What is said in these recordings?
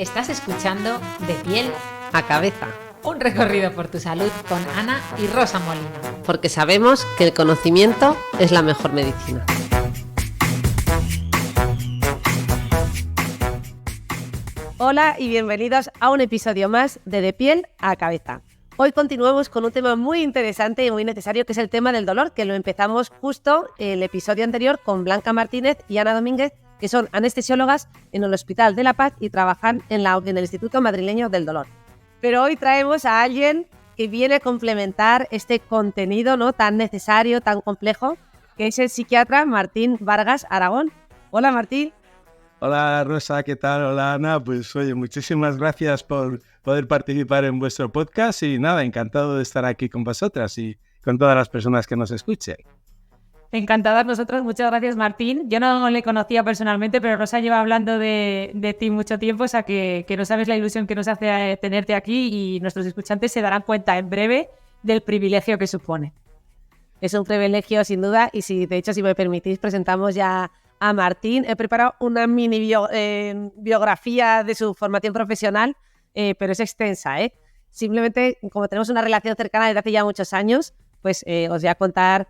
Estás escuchando De Piel a Cabeza, un recorrido por tu salud con Ana y Rosa Molina. Porque sabemos que el conocimiento es la mejor medicina. Hola y bienvenidos a un episodio más de Piel a Cabeza. Hoy continuamos con un tema muy interesante y muy necesario, que es el tema del dolor, que lo empezamos justo el episodio anterior con Blanca Martínez y Ana Domínguez, que son anestesiólogas en el Hospital de la Paz y trabajan en el Instituto Madrileño del Dolor. Pero hoy traemos a alguien que viene a complementar este contenido, ¿no?, tan necesario, tan complejo, que es el psiquiatra Martín Vargas Aragón. Hola, Martín. Hola, Rosa, ¿qué tal? Hola, Ana. Pues oye, muchísimas gracias por poder participar en vuestro podcast y nada, encantado de estar aquí con vosotras y con todas las personas que nos escuchen. Encantadas nosotros, muchas gracias, Martín. Yo no le conocía personalmente, pero Rosa lleva hablando de ti mucho tiempo, o sea que no sabes la ilusión que nos hace tenerte aquí, y nuestros escuchantes se darán cuenta en breve del privilegio que supone. Es un privilegio, sin duda, y de hecho, si me permitís, presentamos ya a Martín. He preparado una mini biografía de su formación profesional, pero es extensa, ¿eh? Simplemente, como tenemos una relación cercana desde hace ya muchos años, pues os voy a contar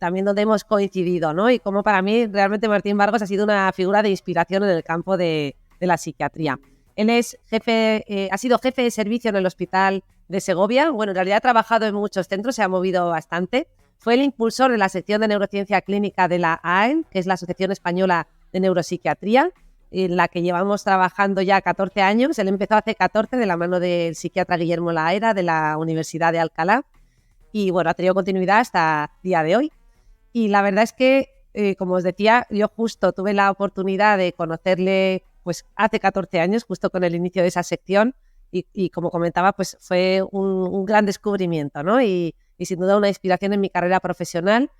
también donde hemos coincidido, ¿no? Y cómo para mí realmente Martín Vargas ha sido una figura de inspiración en el campo de la psiquiatría. Él es ha sido jefe de servicio en el Hospital de Segovia. Bueno, en realidad ha trabajado en muchos centros, se ha movido bastante. Fue el impulsor de la sección de neurociencia clínica de la AEN, que es la Asociación Española de Neuropsiquiatría, en la que llevamos trabajando ya 14 años. Él empezó hace 14 de la mano del psiquiatra Guillermo Laera de la Universidad de Alcalá y bueno, ha tenido continuidad hasta el día de hoy. Y la verdad es que, como os decía, yo justo tuve la oportunidad de conocerle pues hace 14 años, justo con el inicio de esa sección, y como comentaba, pues fue un gran descubrimiento, ¿no? Y sin duda una inspiración en mi carrera profesional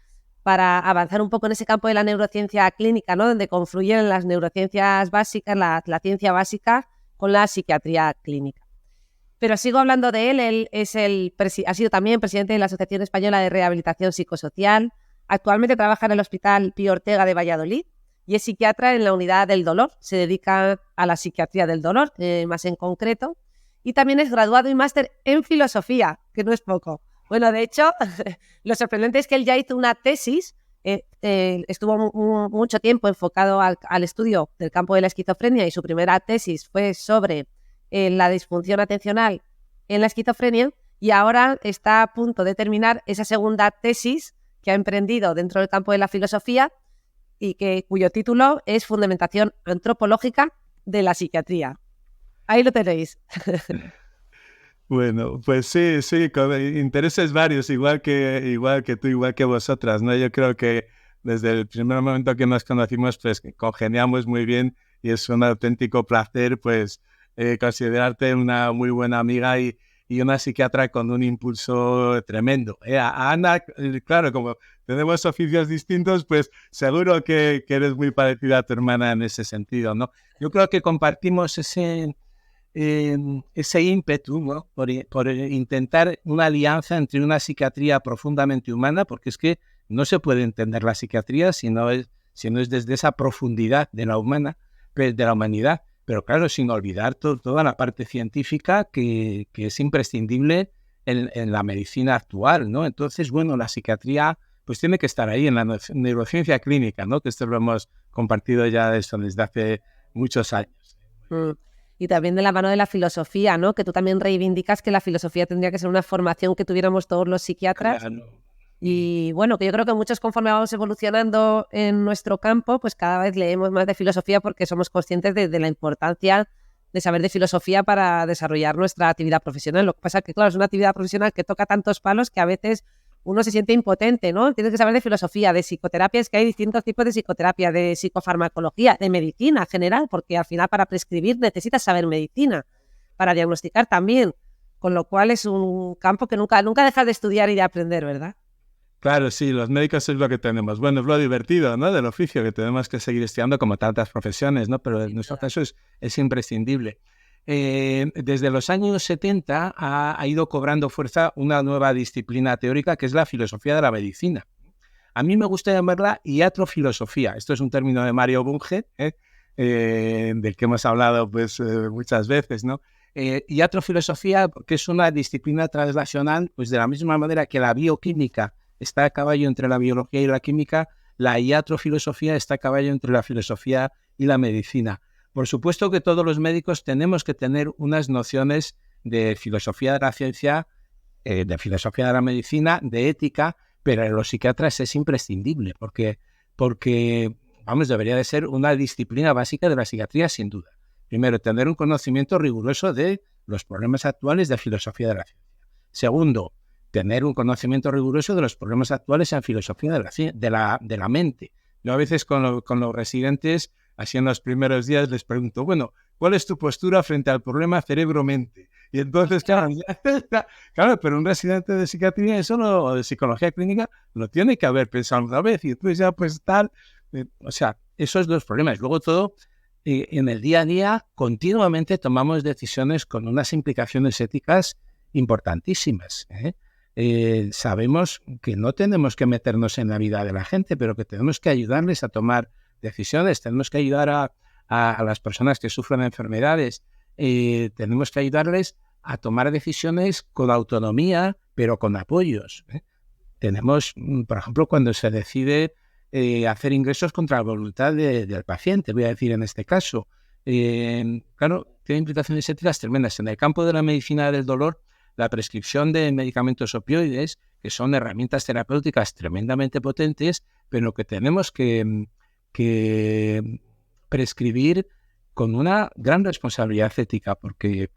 para avanzar un poco en ese campo de la neurociencia clínica, ¿no?, donde confluyen las neurociencias básicas, la ciencia básica con la psiquiatría clínica. Pero sigo hablando de él. Él ha sido también presidente de la Asociación Española de Rehabilitación Psicosocial. Actualmente trabaja en el Hospital Pío Ortega de Valladolid y es psiquiatra en la unidad del dolor. Se dedica a la psiquiatría del dolor, más en concreto. Y también es graduado y máster en filosofía, que no es poco. Bueno, de hecho, lo sorprendente es que él ya hizo una tesis, estuvo mucho tiempo enfocado al estudio del campo de la esquizofrenia, y su primera tesis fue sobre la disfunción atencional en la esquizofrenia, y ahora está a punto de terminar esa segunda tesis que ha emprendido dentro del campo de la filosofía y cuyo título es Fundamentación antropológica de la psiquiatría. Ahí lo tenéis. Bueno, pues sí, con intereses varios, igual que tú, igual que vosotras, ¿no? Yo creo que desde el primer momento que nos conocimos, pues congeniamos muy bien y es un auténtico placer, pues, considerarte una muy buena amiga y una psiquiatra con un impulso tremendo. A Ana, claro, como tenemos oficios distintos, pues seguro que eres muy parecida a tu hermana en ese sentido, ¿no? Yo creo que compartimos ese ímpetu, ¿no?, por intentar una alianza entre una psiquiatría profundamente humana, porque es que no se puede entender la psiquiatría si no es desde esa profundidad de la humanidad, pero claro, sin olvidar toda la parte científica que es imprescindible en la medicina actual, ¿no? Entonces, bueno, la psiquiatría pues tiene que estar ahí en la neurociencia clínica, ¿no?, que esto lo hemos compartido ya desde hace muchos años. Y también de la mano de la filosofía, ¿no?, que tú también reivindicas que la filosofía tendría que ser una formación que tuviéramos todos los psiquiatras. Claro. Y bueno, que yo creo que muchos, conforme vamos evolucionando en nuestro campo, pues cada vez leemos más de filosofía porque somos conscientes de la importancia de saber de filosofía para desarrollar nuestra actividad profesional. Lo que pasa es que, claro, es una actividad profesional que toca tantos palos que a veces uno se siente impotente, ¿no? Tienes que saber de filosofía, de psicoterapia, es que hay distintos tipos de psicoterapia, de psicofarmacología, de medicina general, porque al final para prescribir necesitas saber medicina, para diagnosticar también, con lo cual es un campo que nunca dejas de estudiar y de aprender, ¿verdad? Claro, sí, los médicos es lo que tenemos. Bueno, es lo divertido, ¿no?, del oficio, que tenemos que seguir estudiando como tantas profesiones, ¿no? Pero en nuestro caso es imprescindible. Desde los años 70 ha ido cobrando fuerza una nueva disciplina teórica que es la filosofía de la medicina. A mí me gusta llamarla iatrofilosofía. Esto es un término de Mario Bunge, del que hemos hablado pues muchas veces, ¿no? Iatrofilosofía, que es una disciplina translacional, pues de la misma manera que la bioquímica está a caballo entre la biología y la química, la iatrofilosofía está a caballo entre la filosofía y la medicina. Por supuesto que todos los médicos tenemos que tener unas nociones de filosofía de la ciencia, de filosofía de la medicina, de ética, pero en los psiquiatras es imprescindible, porque vamos, debería de ser una disciplina básica de la psiquiatría, sin duda. Primero, tener un conocimiento riguroso de los problemas actuales de filosofía de la ciencia. Segundo, tener un conocimiento riguroso de los problemas actuales en filosofía de la mente. Yo a veces con los residentes, así en los primeros días, les pregunto, bueno, ¿cuál es tu postura frente al problema cerebro-mente? Y entonces, claro, pero un residente de psiquiatría, o de psicología clínica, lo tiene que haber pensado una vez. Y entonces ya pues tal, o sea, esos dos problemas. Luego todo, en el día a día, continuamente tomamos decisiones con unas implicaciones éticas importantísimas, sabemos que no tenemos que meternos en la vida de la gente, pero que tenemos que ayudarles a tomar decisiones, tenemos que ayudar a las personas que sufren enfermedades, tenemos que ayudarles a tomar decisiones con autonomía, pero con apoyos. Tenemos, por ejemplo, cuando se decide hacer ingresos contra la voluntad del paciente, voy a decir en este caso, claro, tiene implicaciones éticas tremendas. En el campo de la medicina del dolor, la prescripción de medicamentos opioides, que son herramientas terapéuticas tremendamente potentes, pero que tenemos que prescribir con una gran responsabilidad ética, porque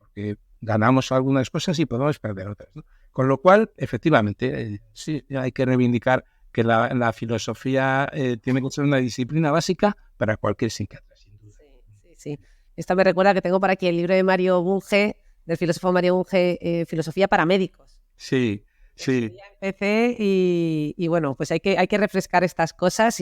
ganamos algunas cosas y podemos perder otras, ¿no? Con lo cual, efectivamente, sí, hay que reivindicar que la filosofía tiene que ser una disciplina básica para cualquier psiquiatra, sin duda. Sí. Esto me recuerda que tengo por aquí el libro de Mario Bunge, del filósofo Mario Bunge, Filosofía para médicos. Sí. Empecé y bueno, pues hay que refrescar estas cosas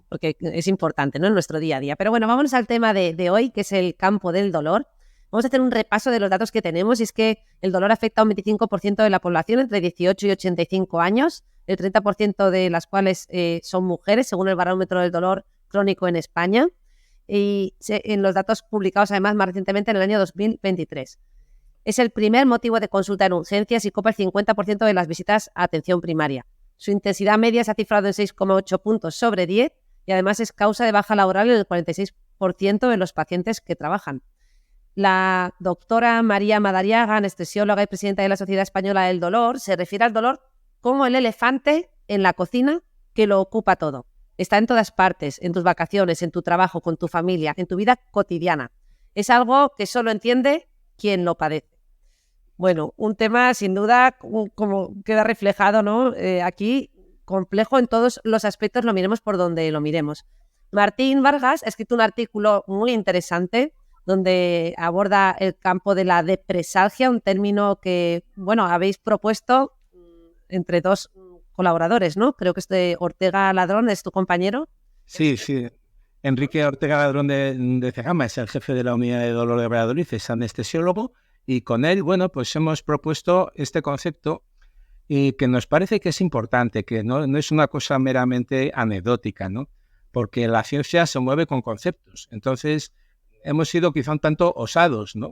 porque es importante, ¿no?, en nuestro día a día. Pero bueno, vámonos al tema de hoy, que es el campo del dolor. Vamos a hacer un repaso de los datos que tenemos, y es que el dolor afecta a un 25% de la población entre 18 y 85 años, el 30% de las cuales son mujeres, según el barómetro del dolor crónico en España, y en los datos publicados además más recientemente en el año 2023. Es el primer motivo de consulta en urgencias y copa el 50% de las visitas a atención primaria. Su intensidad media se ha cifrado en 6,8 puntos sobre 10 y además es causa de baja laboral en el 46% de los pacientes que trabajan. La doctora María Madariaga, anestesióloga y presidenta de la Sociedad Española del Dolor, se refiere al dolor como el elefante en la cocina que lo ocupa todo. Está en todas partes, en tus vacaciones, en tu trabajo, con tu familia, en tu vida cotidiana. Es algo que solo entiende quien lo padece. Bueno, un tema sin duda, como queda reflejado, ¿no?, aquí, complejo en todos los aspectos, lo miremos por donde lo miremos. Martín Vargas ha escrito un artículo muy interesante donde aborda el campo de la depresalgia, un término que, bueno, habéis propuesto entre dos colaboradores, ¿no? Creo que es de Ortega Ladrón, ¿es tu compañero? Sí. Enrique Ortega Ladrón de Cegama es el jefe de la unidad de dolor de Valladolid, es anestesiólogo, y con él, bueno, pues hemos propuesto este concepto que nos parece que es importante, que no es una cosa meramente anecdótica, ¿no? Porque la ciencia se mueve con conceptos. Entonces, hemos sido quizá un tanto osados, ¿no?,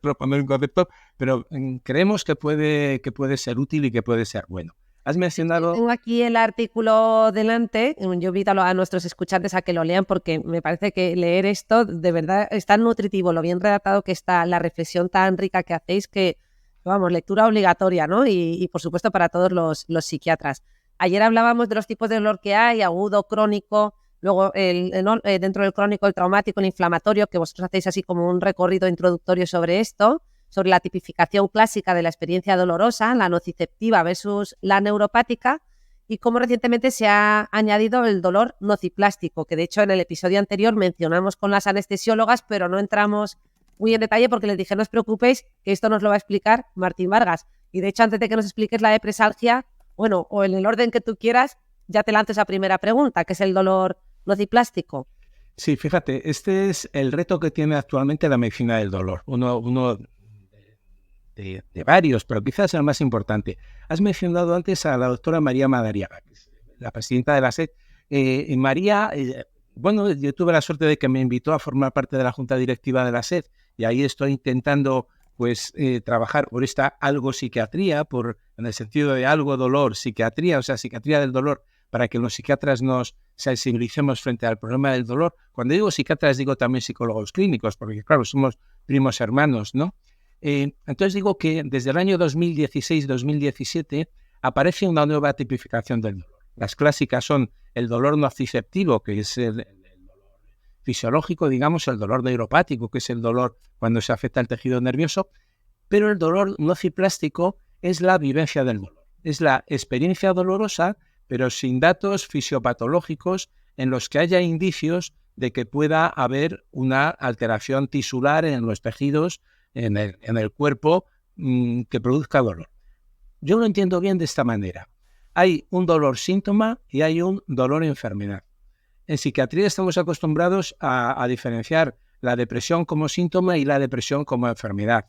proponer un concepto, pero creemos que puede ser útil y que puede ser bueno. Has mencionado... Tengo aquí el artículo delante. Yo invito a nuestros escuchantes a que lo lean, porque me parece que leer esto de verdad es tan nutritivo, lo bien redactado que está, la reflexión tan rica que hacéis, que, vamos, lectura obligatoria, ¿no? Y por supuesto para todos los psiquiatras. Ayer hablábamos de los tipos de dolor que hay, agudo, crónico, luego dentro del crónico el traumático, el inflamatorio, que vosotros hacéis así como un recorrido introductorio sobre esto, sobre la tipificación clásica de la experiencia dolorosa, la nociceptiva versus la neuropática, y cómo recientemente se ha añadido el dolor nociplástico, que de hecho en el episodio anterior mencionamos con las anestesiólogas, pero no entramos muy en detalle porque les dije, no os preocupéis, que esto nos lo va a explicar Martín Vargas. Y de hecho, antes de que nos expliques la depresalgia, bueno, o en el orden que tú quieras, ya te lanzo esa primera pregunta, que es el dolor nociplástico. Sí, fíjate, este es el reto que tiene actualmente la medicina del dolor, uno de varios, pero quizás el más importante. Has mencionado antes a la doctora María Madariaga, que es la presidenta de la SED. María bueno, yo tuve la suerte de que me invitó a formar parte de la junta directiva de la SED y ahí estoy intentando pues trabajar por esta algo-psiquiatría, en el sentido de algo-dolor, psiquiatría, o sea, psiquiatría del dolor, para que los psiquiatras nos sensibilicemos frente al problema del dolor. Cuando digo psiquiatras, digo también psicólogos clínicos, porque claro, somos primos hermanos, ¿no? Entonces digo que desde el año 2016-2017 aparece una nueva tipificación del dolor. Las clásicas son el dolor nociceptivo, que es el dolor fisiológico, digamos, el dolor neuropático, que es el dolor cuando se afecta el tejido nervioso, pero el dolor nociplástico es la vivencia del dolor. Es la experiencia dolorosa, pero sin datos fisiopatológicos en los que haya indicios de que pueda haber una alteración tisular en los tejidos, en el cuerpo, que produzca dolor. Yo lo entiendo bien de esta manera. Hay un dolor síntoma y hay un dolor enfermedad. En psiquiatría estamos acostumbrados a diferenciar la depresión como síntoma y la depresión como enfermedad.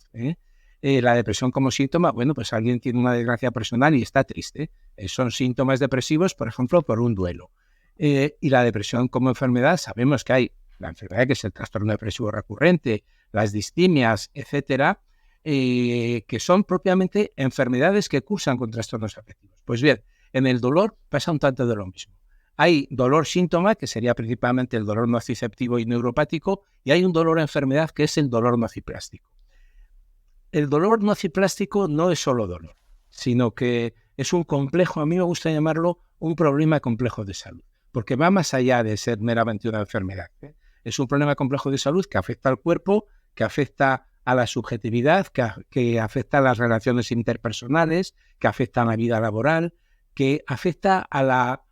La depresión como síntoma, bueno, pues alguien tiene una desgracia personal y está triste. Son síntomas depresivos, por ejemplo, por un duelo. Y la depresión como enfermedad, sabemos que hay la enfermedad que es el trastorno depresivo recurrente, las distimias, etcétera, que son propiamente enfermedades que cursan con trastornos afectivos. Pues bien, en el dolor pasa un tanto de lo mismo. Hay dolor síntoma, que sería principalmente el dolor nociceptivo y neuropático, y hay un dolor enfermedad, que es el dolor nociplástico. El dolor nociplástico no es solo dolor, sino que es un complejo, a mí me gusta llamarlo un problema complejo de salud, porque va más allá de ser meramente una enfermedad. Es un problema complejo de salud que afecta al cuerpo, que afecta a la subjetividad, que afecta a las relaciones interpersonales, que afecta a la vida laboral, que afecta a la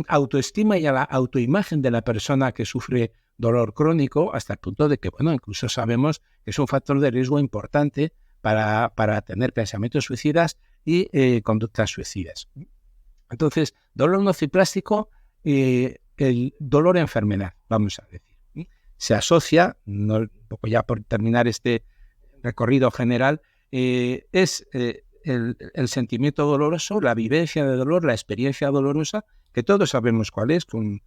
autoestima y a la autoimagen de la persona que sufre dolor crónico, hasta el punto de que, bueno, incluso sabemos que es un factor de riesgo importante para tener pensamientos suicidas y conductas suicidas. Entonces, dolor nociplástico, el dolor enfermedad, vamos a decir. Se asocia, un poco ya por terminar este recorrido general, es el sentimiento doloroso, la vivencia de dolor, la experiencia dolorosa, que todos sabemos cuál es, con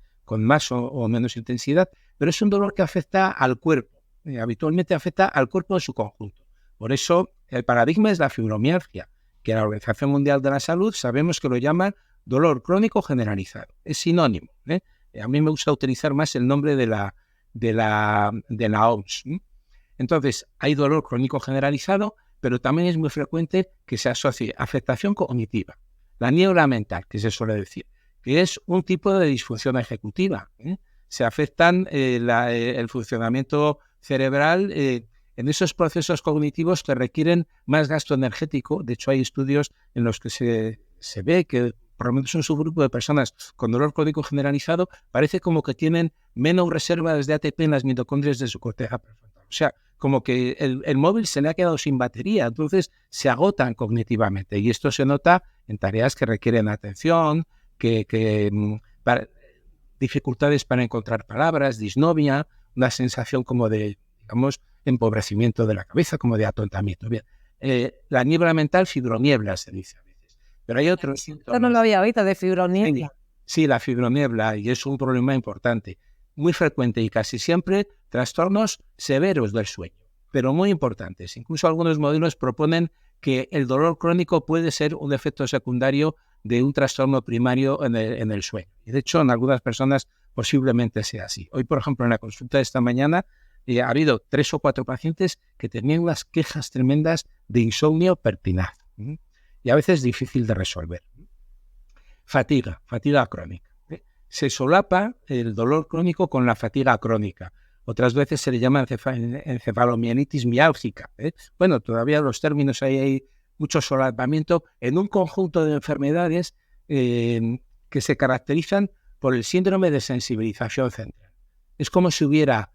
más o menos intensidad, pero es un dolor que afecta al cuerpo, habitualmente afecta al cuerpo en su conjunto. Por eso el paradigma es la fibromialgia, que la Organización Mundial de la Salud sabemos que lo llaman dolor crónico generalizado. Es sinónimo. A mí me gusta utilizar más el nombre de la OMS. Entonces, hay dolor crónico generalizado, pero también es muy frecuente que se asocie afectación cognitiva, la niebla mental, que se suele decir, que es un tipo de disfunción ejecutiva. Se afectan el funcionamiento cerebral en esos procesos cognitivos que requieren más gasto energético. De hecho, hay estudios en los que se ve que, por lo menos un subgrupo de personas con dolor crónico generalizado, parece como que tienen menos reservas de ATP en las mitocondrias de su corteza prefrontal. O sea, como que el móvil se le ha quedado sin batería, entonces se agotan cognitivamente. Y esto se nota en tareas que requieren atención, dificultades para encontrar palabras, disnovia, una sensación como de, digamos, empobrecimiento de la cabeza, como de atontamiento. Bien, la niebla mental, fibroniebla se dice a veces. Pero hay otros síntomas. Esto no lo había oído, de fibroniebla. Sí, la fibroniebla, y es un problema importante, muy frecuente y casi siempre trastornos severos del sueño, pero muy importantes. Incluso algunos modelos proponen que el dolor crónico puede ser un efecto secundario de un trastorno primario en el sueño. Y de hecho, en algunas personas posiblemente sea así. Hoy, por ejemplo, en la consulta de esta mañana, ha habido 3 o 4 pacientes que tenían unas quejas tremendas de insomnio pertinaz. Y a veces difícil de resolver. Fatiga crónica. Se solapa el dolor crónico con la fatiga crónica. Otras veces se le llama encefalomielitis miálgica. Bueno, todavía los términos hay mucho solapamiento en un conjunto de enfermedades que se caracterizan por el síndrome de sensibilización central. Es como si hubiera,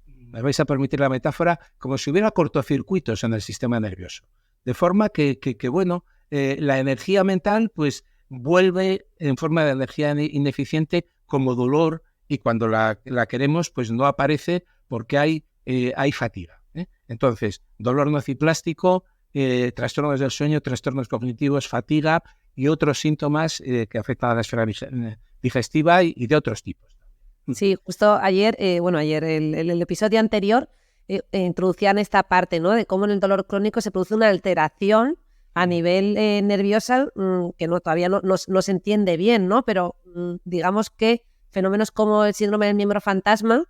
me vais a permitir la metáfora, como si hubiera cortocircuitos en el sistema nervioso. De forma que la energía mental pues vuelve en forma de energía ineficiente como dolor, y cuando la queremos pues no aparece porque hay fatiga. Entonces, dolor nociplástico, trastornos del sueño, trastornos cognitivos, fatiga y otros síntomas que afectan a la esfera digestiva y de otros tipos. Sí, justo ayer, el episodio anterior introducían esta parte, ¿no? De cómo en el dolor crónico se produce una alteración a nivel nerviosa que todavía no se entiende bien, ¿no? Pero digamos que fenómenos como el síndrome del miembro fantasma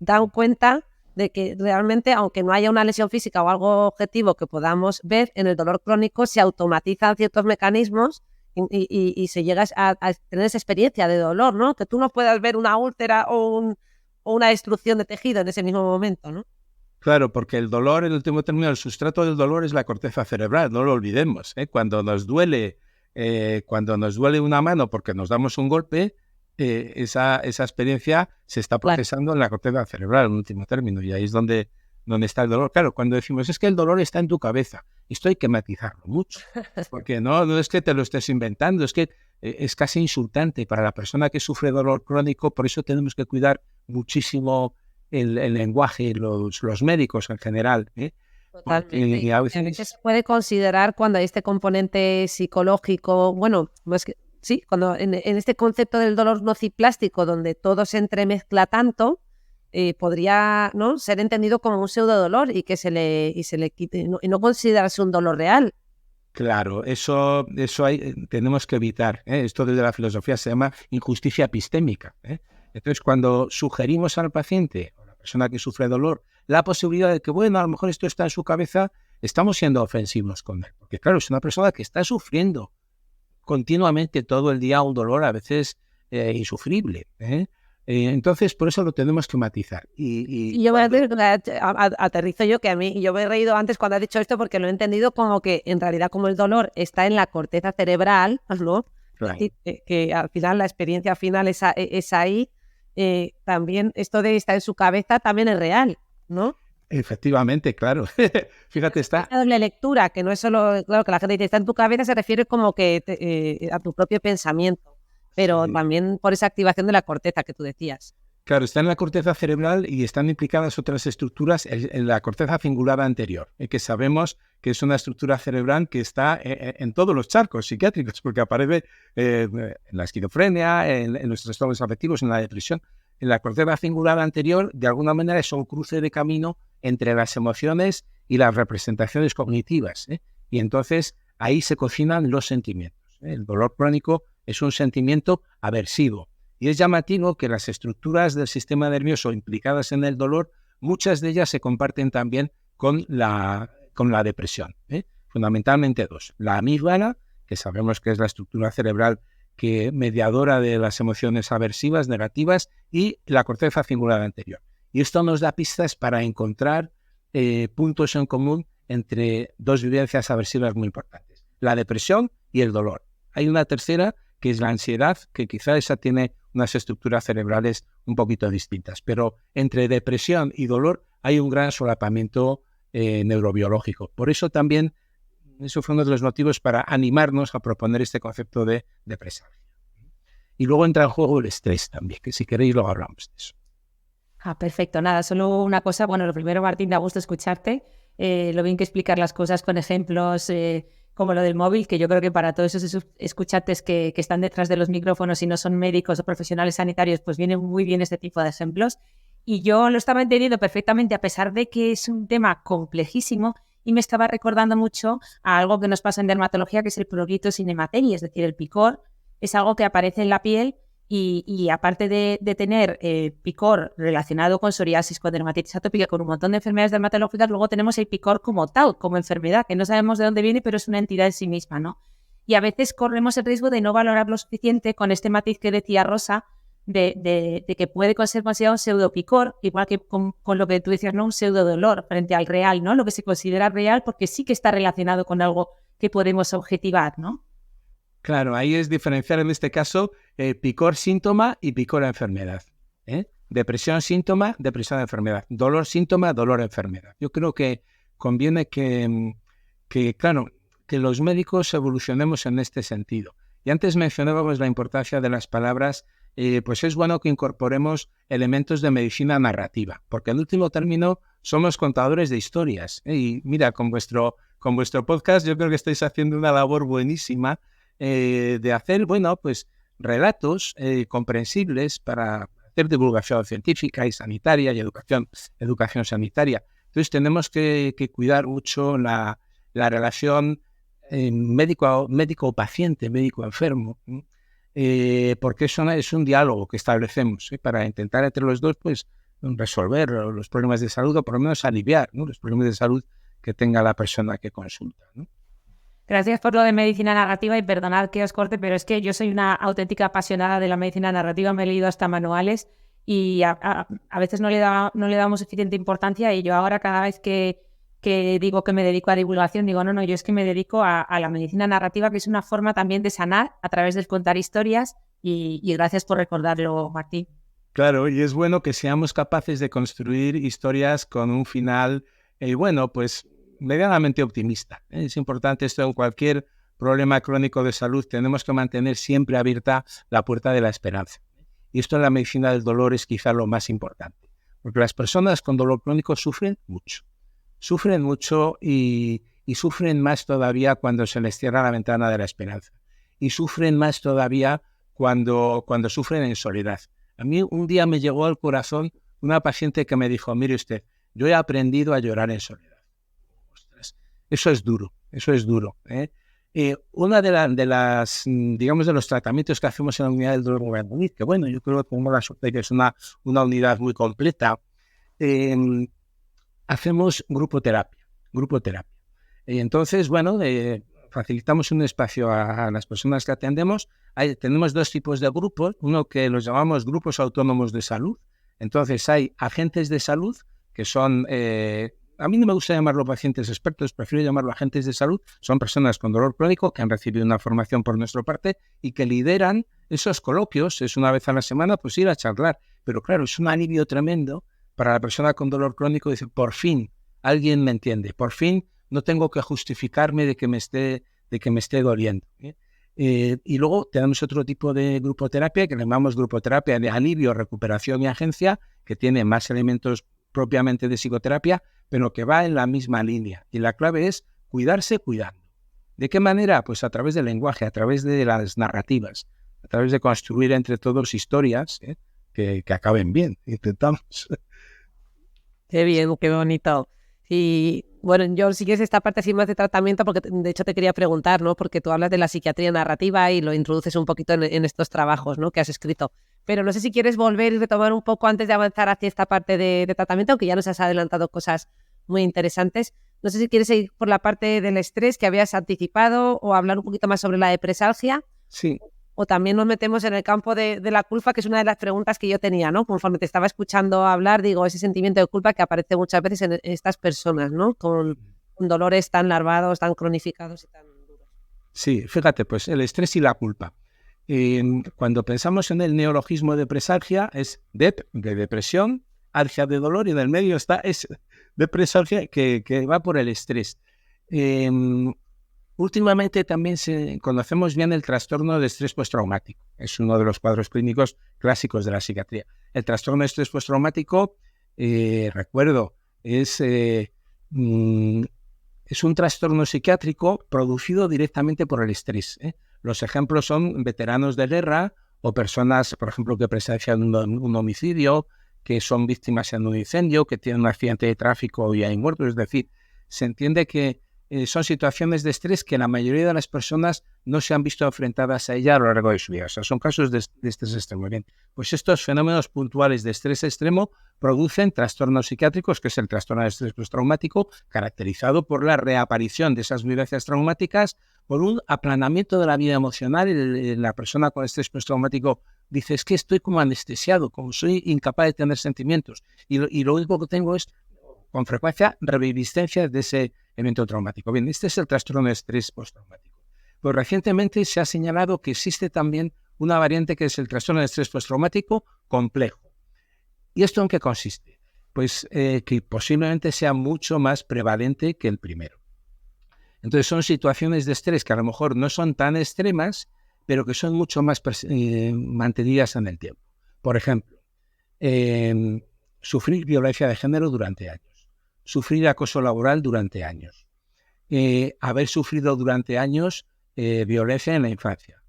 dan cuenta de que realmente, aunque no haya una lesión física o algo objetivo que podamos ver, en el dolor crónico se automatizan ciertos mecanismos y se llega a tener esa experiencia de dolor, ¿no? Que tú no puedas ver una úlcera o una destrucción de tejido en ese mismo momento, ¿no? Claro, porque el dolor, en último término, el sustrato del dolor es la corteza cerebral, no lo olvidemos, ¿eh? Cuando nos duele una mano porque nos damos un golpe, esa experiencia se está procesando en la corteza cerebral, en último término, y ahí es donde está el dolor. Claro, cuando decimos, es que el dolor está en tu cabeza, esto hay que matizarlo mucho, porque no es que te lo estés inventando, es que es casi insultante para la persona que sufre dolor crónico, por eso tenemos que cuidar muchísimo el lenguaje, los médicos en general. Totalmente. Y a veces Se puede considerar cuando hay este componente psicológico, bueno, más que, sí, cuando en este concepto del dolor nociplástico, donde todo se entremezcla tanto, podría, ¿no?, ser entendido como un pseudodolor y que se le quite, y no considerarse un dolor real. Claro, eso tenemos que evitar. Esto desde la filosofía se llama injusticia epistémica. Entonces, cuando sugerimos al paciente o a la persona que sufre dolor la posibilidad de que, bueno, a lo mejor esto está en su cabeza, estamos siendo ofensivos con él. Porque, claro, es una persona que está sufriendo continuamente todo el día un dolor a veces insufrible. Entonces, por eso lo tenemos que matizar. Y yo aterrizo yo, que a mí, yo me he reído antes cuando has dicho esto porque lo he entendido como que en realidad como el dolor está en la corteza cerebral, ¿no? Claro. Que al final la experiencia final es ahí, también esto de estar en su cabeza también es real, ¿no? Efectivamente, claro. Fíjate, está... La doble lectura, que no es solo, claro, que la gente dice, está en tu cabeza, se refiere como que a tu propio pensamiento, pero Sí. también por esa activación de la corteza que tú decías. Claro, está en la corteza cerebral y están implicadas otras estructuras en la corteza cingulada anterior, que sabemos que es una estructura cerebral que está en todos los charcos psiquiátricos, porque aparece en la esquizofrenia, en los trastornos afectivos, en la depresión. En la corteza cingulada anterior, de alguna manera, es un cruce de camino entre las emociones y las representaciones cognitivas. Y entonces ahí se cocinan los sentimientos. El dolor crónico es un sentimiento aversivo. Y es llamativo que las estructuras del sistema nervioso implicadas en el dolor, muchas de ellas se comparten también con la depresión. Fundamentalmente dos. La amígdala, que sabemos que es la estructura cerebral mediadora de las emociones aversivas, negativas, y la corteza cingulada anterior. Y esto nos da pistas para encontrar puntos en común entre dos vivencias aversivas muy importantes. La depresión y el dolor. Hay una tercera, que es la ansiedad, que quizá esa tiene unas estructuras cerebrales un poquito distintas. Pero entre depresión y dolor hay un gran solapamiento neurobiológico. Por eso también, eso fue uno de los motivos para animarnos a proponer este concepto de depresalgia. Y luego entra en juego el estrés también, que si queréis luego hablamos de eso. Perfecto. Nada, solo una cosa. Bueno, lo primero, Martín, da gusto escucharte. Lo bien que explicar las cosas con ejemplos como lo del móvil, que yo creo que para todos esos escuchantes que están detrás de los micrófonos y no son médicos o profesionales sanitarios, pues viene muy bien este tipo de ejemplos. Y yo lo estaba entendiendo perfectamente, a pesar de que es un tema complejísimo, y me estaba recordando mucho a algo que nos pasa en dermatología, que es el prurito sin hemateria, es decir, el picor. Es algo que aparece en la piel y aparte de tener picor relacionado con psoriasis, con dermatitis atópica, con un montón de enfermedades dermatológicas, luego tenemos el picor como tal, como enfermedad, que no sabemos de dónde viene, pero es una entidad en sí misma, ¿no? Y a veces corremos el riesgo de no valorar lo suficiente con este matiz que decía Rosa, de que puede ser considerado un pseudopicor, igual que con lo que tú decías, ¿no? Un pseudodolor frente al real, ¿no? Lo que se considera real porque sí que está relacionado con algo que podemos objetivar, ¿no? Claro, ahí es diferenciar en este caso picor síntoma y picor enfermedad. Depresión síntoma, depresión enfermedad. Dolor síntoma, dolor enfermedad. Yo creo que conviene que los médicos evolucionemos en este sentido. Y antes mencionábamos la importancia de las palabras, pues es bueno que incorporemos elementos de medicina narrativa, porque en último término somos contadores de historias. Y mira, con vuestro podcast yo creo que estáis haciendo una labor buenísima de hacer, bueno, pues relatos comprensibles para hacer divulgación científica y sanitaria y educación sanitaria. Entonces tenemos que cuidar mucho la relación médico-paciente, médico-enfermo, porque eso es un diálogo que establecemos para intentar entre los dos pues, resolver los problemas de salud o por lo menos aliviar, ¿no?, los problemas de salud que tenga la persona que consulta, ¿no? Gracias por lo de medicina narrativa y perdonad que os corte, pero es que yo soy una auténtica apasionada de la medicina narrativa, me he leído hasta manuales y a veces no le damos suficiente importancia y yo ahora cada vez que digo que me dedico a divulgación, digo no, yo es que me dedico a la medicina narrativa, que es una forma también de sanar a través del contar historias y gracias por recordarlo, Martín. Claro, y es bueno que seamos capaces de construir historias con un final, pues medianamente optimista. Es importante esto en cualquier problema crónico de salud. Tenemos que mantener siempre abierta la puerta de la esperanza. Y esto en la medicina del dolor es quizá lo más importante. Porque las personas con dolor crónico sufren mucho. Sufren mucho y sufren más todavía cuando se les cierra la ventana de la esperanza. Y sufren más todavía cuando sufren en soledad. A mí un día me llegó al corazón una paciente que me dijo, mire usted, yo he aprendido a llorar en soledad. Eso es duro, ¿eh? Una de los tratamientos que hacemos en la unidad del dolor Guadalquivir, que bueno, yo creo que tenemos la suerte de que es una unidad muy completa, hacemos grupo terapia. Y entonces, bueno, facilitamos un espacio a las personas que atendemos. Tenemos dos tipos de grupos, uno que los llamamos grupos autónomos de salud. Entonces hay agentes de salud que son... a mí no me gusta llamarlo pacientes expertos, prefiero llamarlo agentes de salud. Son personas con dolor crónico que han recibido una formación por nuestra parte y que lideran esos coloquios. Es una vez a la semana, pues ir a charlar. Pero claro, es un alivio tremendo para la persona con dolor crónico. Dice, por fin alguien me entiende, por fin no tengo que justificarme de que me esté doliendo. Y luego tenemos otro tipo de grupoterapia que le llamamos grupoterapia de alivio, recuperación y agencia, que tiene más elementos propiamente de psicoterapia, pero que va en la misma línea. Y la clave es cuidarse cuidando. ¿De qué manera? Pues a través del lenguaje, a través de las narrativas, a través de construir entre todos historias que acaben bien. Intentamos. Qué bien, qué bonito. Y bueno, yo sigues esta parte así más de tratamiento porque de hecho te quería preguntar, ¿no? Porque tú hablas de la psiquiatría narrativa y lo introduces un poquito en estos trabajos, ¿no?, que has escrito. Pero no sé si quieres volver y retomar un poco antes de avanzar hacia esta parte de tratamiento, aunque ya nos has adelantado cosas muy interesantes. No sé si quieres seguir por la parte del estrés que habías anticipado o hablar un poquito más sobre la depresalgia. Sí. O también nos metemos en el campo de la culpa, que es una de las preguntas que yo tenía, ¿no? Conforme te estaba escuchando hablar, digo, ese sentimiento de culpa que aparece muchas veces en estas personas, ¿no? Con dolores tan larvados, tan cronificados y tan duros. Sí, fíjate, pues el estrés y la culpa. Cuando pensamos en el neologismo de presalgia, es de depresión, algia de dolor, y en el medio está depresalgia que va por el estrés. Últimamente también conocemos bien el trastorno de estrés postraumático. Es uno de los cuadros clínicos clásicos de la psiquiatría. El trastorno de estrés postraumático, recuerdo, es un trastorno psiquiátrico producido directamente por el estrés. Los ejemplos son veteranos de guerra o personas, por ejemplo, que presencian un homicidio, que son víctimas en un incendio, que tienen un accidente de tráfico y hay muertos. Es decir, se entiende que son situaciones de estrés que la mayoría de las personas no se han visto enfrentadas a ella a lo largo de su vida. O sea, son casos de estrés extremo. Bien, pues estos fenómenos puntuales de estrés extremo producen trastornos psiquiátricos, que es el trastorno de estrés postraumático, caracterizado por la reaparición de esas vivencias traumáticas, por un aplanamiento de la vida emocional. La persona con estrés postraumático dice, es que estoy como anestesiado, como soy incapaz de tener sentimientos, y lo único que tengo es, con frecuencia, reviviscencias de ese evento traumático. Bien, este es el trastorno de estrés postraumático. Pues recientemente se ha señalado que existe también una variante que es el trastorno de estrés postraumático complejo. ¿Y esto en qué consiste? Pues que posiblemente sea mucho más prevalente que el primero. Entonces son situaciones de estrés que a lo mejor no son tan extremas, pero que son mucho más mantenidas en el tiempo. Por ejemplo, sufrir violencia de género durante años. Sufrir acoso laboral durante años, haber sufrido durante años violencia en la infancia,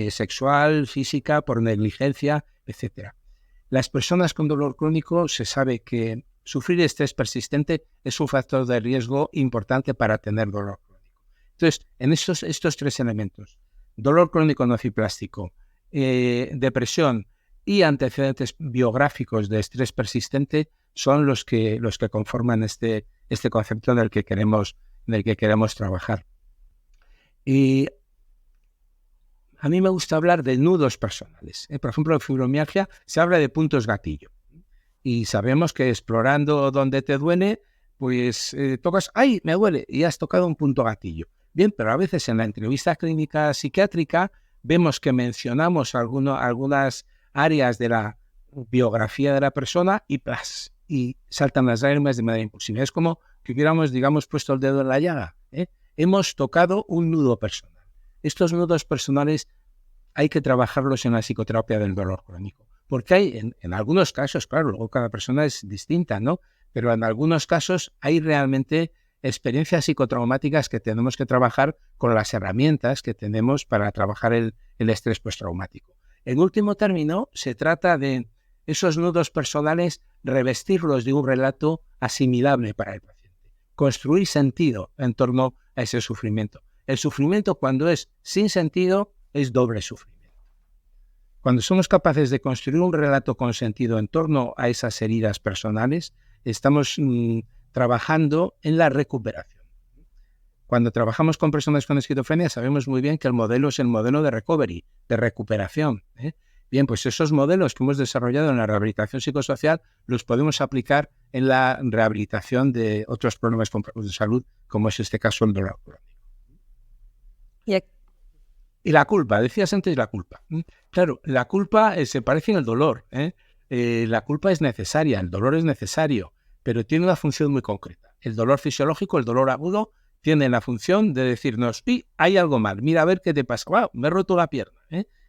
sexual, física, por negligencia, etc. Las personas con dolor crónico se sabe que sufrir estrés persistente es un factor de riesgo importante para tener dolor crónico. Entonces, en estos 3 elementos, dolor crónico nociplástico, depresión y antecedentes biográficos de estrés persistente son los que conforman este concepto en el que queremos trabajar. Y a mí me gusta hablar de nudos personales. Por ejemplo, en fibromialgia se habla de puntos gatillo. Y sabemos que explorando donde te duele, pues tocas, ¡ay, me duele! Y has tocado un punto gatillo. Bien, pero a veces en la entrevista clínica psiquiátrica vemos que mencionamos algunas áreas de la biografía de la persona y saltan las lágrimas de manera impulsiva. Es como que hubiéramos, digamos, puesto el dedo en la llaga. Hemos tocado un nudo personal. Estos nudos personales hay que trabajarlos en la psicoterapia del dolor crónico. Porque hay, en algunos casos, claro, luego cada persona es distinta, ¿no? Pero en algunos casos hay realmente experiencias psicotraumáticas que tenemos que trabajar con las herramientas que tenemos para trabajar el estrés postraumático. En último término, se trata de esos nudos personales revestirlos de un relato asimilable para el paciente. Construir sentido en torno a ese sufrimiento. El sufrimiento, cuando es sin sentido, es doble sufrimiento. Cuando somos capaces de construir un relato con sentido en torno a esas heridas personales, estamos trabajando en la recuperación. Cuando trabajamos con personas con esquizofrenia, sabemos muy bien que el modelo es el modelo de recovery, de recuperación. Bien, pues esos modelos que hemos desarrollado en la rehabilitación psicosocial los podemos aplicar en la rehabilitación de otros problemas de salud, como es este caso el dolor crónico. Y la culpa, decías antes la culpa. Claro, la culpa se parece en el dolor. La culpa es necesaria, el dolor es necesario, pero tiene una función muy concreta. El dolor fisiológico, el dolor agudo, tiene la función de decirnos, hay algo mal, mira a ver qué te pasa. ¡Wow! Me he roto la pierna.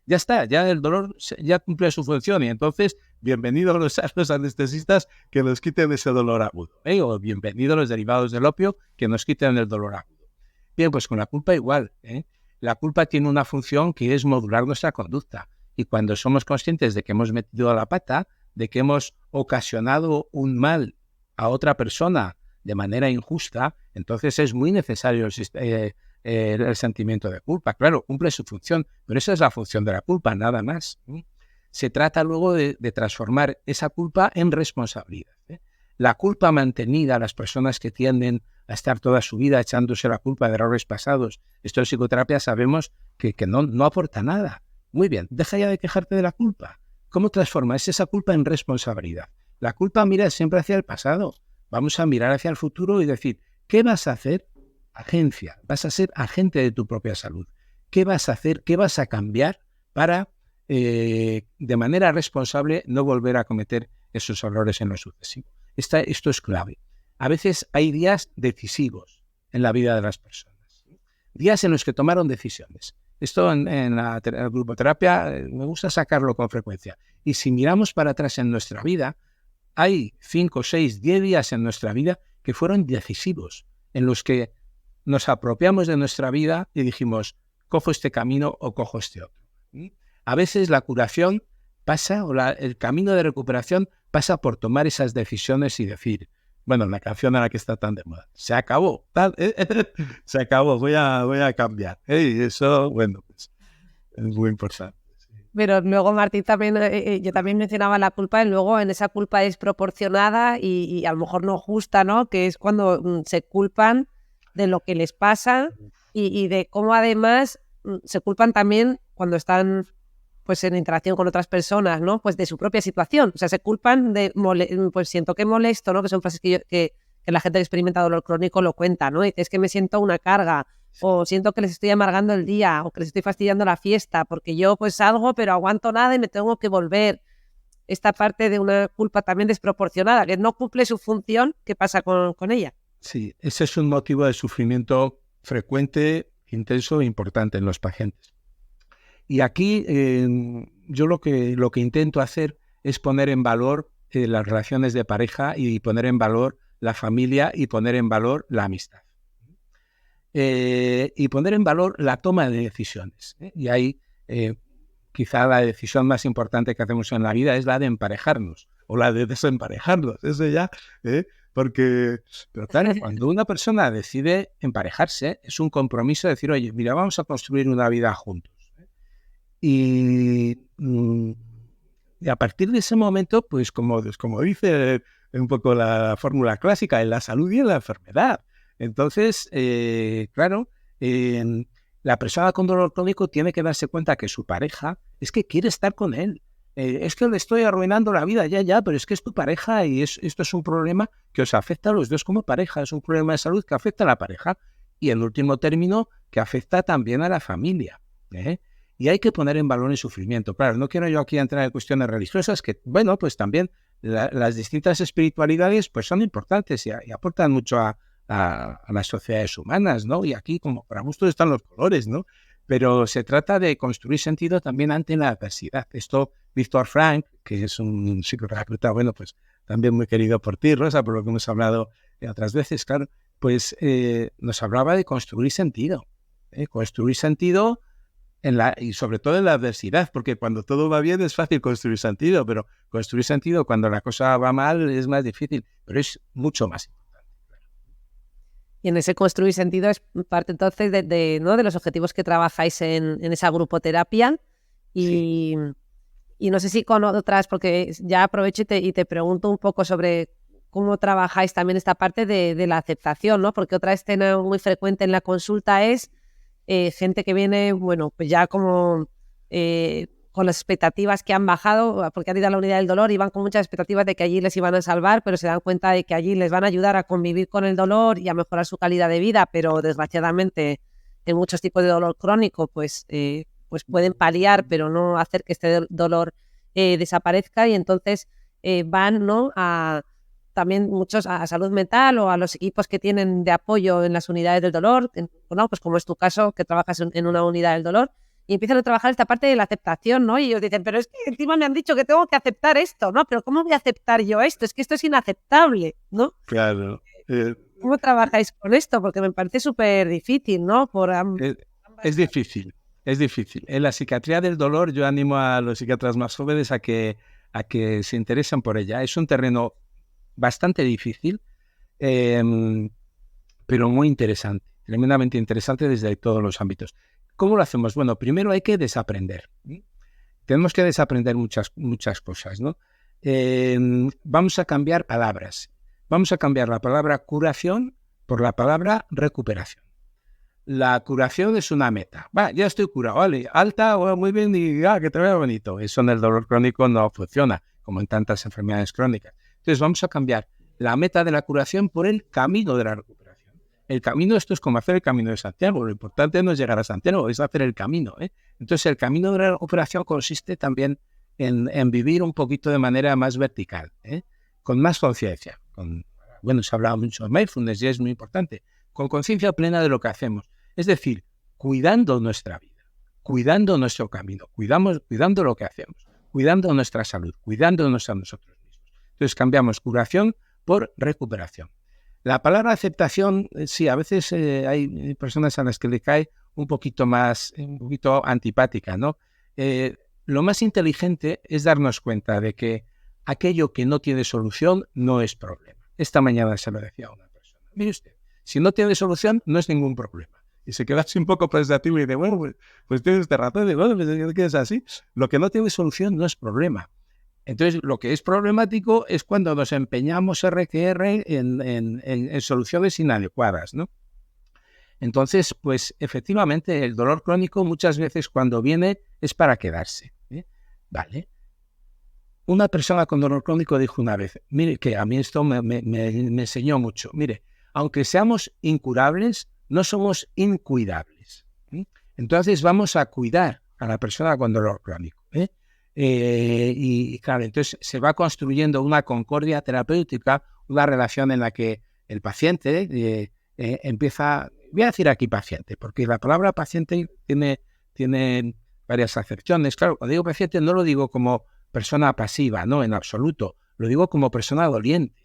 Ya está, ya el dolor ya cumple su función y entonces bienvenidos los anestesistas que nos quiten ese dolor agudo. O bienvenidos los derivados del opio que nos quiten el dolor agudo. Bien, pues con la culpa igual. La culpa tiene una función que es modular nuestra conducta. Y cuando somos conscientes de que hemos metido la pata, de que hemos ocasionado un mal a otra persona de manera injusta, entonces es muy necesario el sentimiento de culpa. Claro, cumple su función, pero esa es la función de la culpa, nada más. Se trata luego de transformar esa culpa en responsabilidad. La culpa mantenida, las personas que tienden a estar toda su vida echándose la culpa de errores pasados, esto en psicoterapia sabemos que no aporta nada. Muy bien, deja ya de quejarte de la culpa. ¿Cómo transformas esa culpa en responsabilidad? La culpa mira siempre hacia el pasado. Vamos a mirar hacia el futuro y decir, ¿qué vas a hacer? Agencia, vas a ser agente de tu propia salud. ¿Qué vas a hacer? ¿Qué vas a cambiar para, de manera responsable, no volver a cometer esos errores en lo sucesivo? Esto es clave. A veces hay días decisivos en la vida de las personas. Días en los que tomaron decisiones. Esto en la grupoterapia me gusta sacarlo con frecuencia. Y si miramos para atrás en nuestra vida, hay 5, 6, 10 días en nuestra vida que fueron decisivos, en los que nos apropiamos de nuestra vida y dijimos, cojo este camino o cojo este otro. A veces la curación pasa, el camino de recuperación pasa por tomar esas decisiones y decir, bueno, la canción a la que está tan de moda, se acabó, se acabó, voy a cambiar. Eso, bueno, pues, es muy importante. Pero luego Martín también, yo también mencionaba la culpa, y luego en esa culpa desproporcionada y a lo mejor no justa, ¿no? Que es cuando se culpan de lo que les pasa y de cómo además se culpan también cuando están pues en interacción con otras personas, ¿no? Pues de su propia situación. O sea, se culpan de, pues siento que molesto, ¿no? Que son frases que la gente que experimenta dolor crónico lo cuenta, ¿no? Y es que me siento una carga, o siento que les estoy amargando el día, o que les estoy fastidiando la fiesta, porque yo pues salgo pero aguanto nada y me tengo que volver. Esta parte de una culpa también desproporcionada, que no cumple su función, ¿qué pasa con ella? Sí, ese es un motivo de sufrimiento frecuente, intenso e importante en los pacientes. Y aquí yo lo que intento hacer es poner en valor las relaciones de pareja y poner en valor la familia y poner en valor la amistad. Y poner en valor la toma de decisiones. Y ahí quizá la decisión más importante que hacemos en la vida es la de emparejarnos o la de desemparejarnos. Eso ya, pero claro, cuando una persona decide emparejarse, es un compromiso de decir, oye, mira, vamos a construir una vida juntos. Y a partir de ese momento, pues como dice un poco la fórmula clásica, en la salud y en la enfermedad. Entonces, claro, la persona con dolor crónico tiene que darse cuenta que su pareja es que quiere estar con él. Es que le estoy arruinando la vida, ya, pero es que es tu pareja y esto es un problema que os afecta a los dos como pareja, es un problema de salud que afecta a la pareja y en último término que afecta también a la familia. Y hay que poner en valor el sufrimiento. Claro, no quiero yo aquí entrar en cuestiones religiosas que, bueno, pues también las distintas espiritualidades pues son importantes y aportan mucho a las sociedades humanas, ¿no? Y aquí, como para gustos están los colores, ¿no? Pero se trata de construir sentido también ante la adversidad. Esto, Viktor Frankl, que es un psicoterapeuta, bueno, pues también muy querido por ti, Rosa, por lo que hemos hablado otras veces, claro, pues nos hablaba de construir sentido. Construir sentido y sobre todo en la adversidad, porque cuando todo va bien es fácil construir sentido, pero construir sentido cuando la cosa va mal es más difícil, pero es mucho más importante. Y en ese construir sentido es parte entonces ¿no? de los objetivos que trabajáis en esa grupoterapia y no sé si con otras, porque ya aprovecho y te pregunto un poco sobre cómo trabajáis también esta parte de la aceptación, ¿no? Porque otra escena muy frecuente en la consulta es gente que viene, bueno, pues ya como con las expectativas que han bajado, porque han ido a la unidad del dolor y van con muchas expectativas de que allí les iban a salvar, pero se dan cuenta de que allí les van a ayudar a convivir con el dolor y a mejorar su calidad de vida, pero desgraciadamente en muchos tipos de dolor crónico pues pueden paliar, pero no hacer que este dolor desaparezca y entonces van, ¿no?, también muchos a salud mental o a los equipos que tienen de apoyo en las unidades del dolor, ¿no? Pues como es tu caso, que trabajas en una unidad del dolor, y empiezan a trabajar esta parte de la aceptación, ¿no? Y ellos dicen, pero es que encima me han dicho que tengo que aceptar esto, ¿no? Pero ¿cómo voy a aceptar yo esto? Es que esto es inaceptable, ¿no? Claro. ¿Cómo trabajáis con esto? Porque me parece súper difícil, ¿no? Es difícil. En la psiquiatría del dolor yo animo a los psiquiatras más jóvenes a que se interesen por ella. Es un terreno bastante difícil, pero muy interesante, tremendamente interesante desde todos los ámbitos. ¿Cómo lo hacemos? Bueno, primero hay que desaprender. Tenemos que desaprender muchas cosas, ¿no? Vamos a cambiar palabras. Vamos a cambiar la palabra curación por la palabra recuperación. La curación es una meta. Ya estoy curado, vale, alta, muy bien, y que te vea bonito. Eso en el dolor crónico no funciona, como en tantas enfermedades crónicas. Entonces vamos a cambiar la meta de la curación por el camino de la recuperación. El camino, esto es como hacer el camino de Santiago. Lo importante no es llegar a Santiago, es hacer el camino. Entonces el camino de la recuperación consiste también en vivir un poquito de manera más vertical, con más conciencia. Bueno, se ha hablado mucho de mindfulness y es muy importante. Con conciencia plena de lo que hacemos. Es decir, cuidando nuestra vida, cuidando nuestro camino, cuidando lo que hacemos, cuidando nuestra salud, cuidándonos a nosotros mismos. Entonces cambiamos curación por recuperación. La palabra aceptación, sí, a veces hay personas a las que le cae un poquito antipática, ¿no? Lo más inteligente es darnos cuenta de que aquello que no tiene solución no es problema. Esta mañana se lo decía a una persona. Mire usted, si no tiene solución, no es ningún problema. Y se queda así un poco pensativo y dice, bueno, pues tienes razón, bueno, pues es así. Lo que no tiene solución no es problema. Entonces, lo que es problemático es cuando nos empeñamos RQR en soluciones inadecuadas, ¿no? Entonces, pues efectivamente, el dolor crónico muchas veces cuando viene es para quedarse. Vale. Una persona con dolor crónico dijo una vez, mire, que a mí esto me enseñó mucho. Mire, aunque seamos incurables, no somos incuidables. Entonces vamos a cuidar a la persona con dolor crónico. Y claro, entonces se va construyendo una concordia terapéutica, una relación en la que el paciente empieza, voy a decir aquí paciente, porque la palabra paciente tiene varias acepciones. Claro, cuando digo paciente no lo digo como persona pasiva, no, en absoluto, lo digo como persona doliente,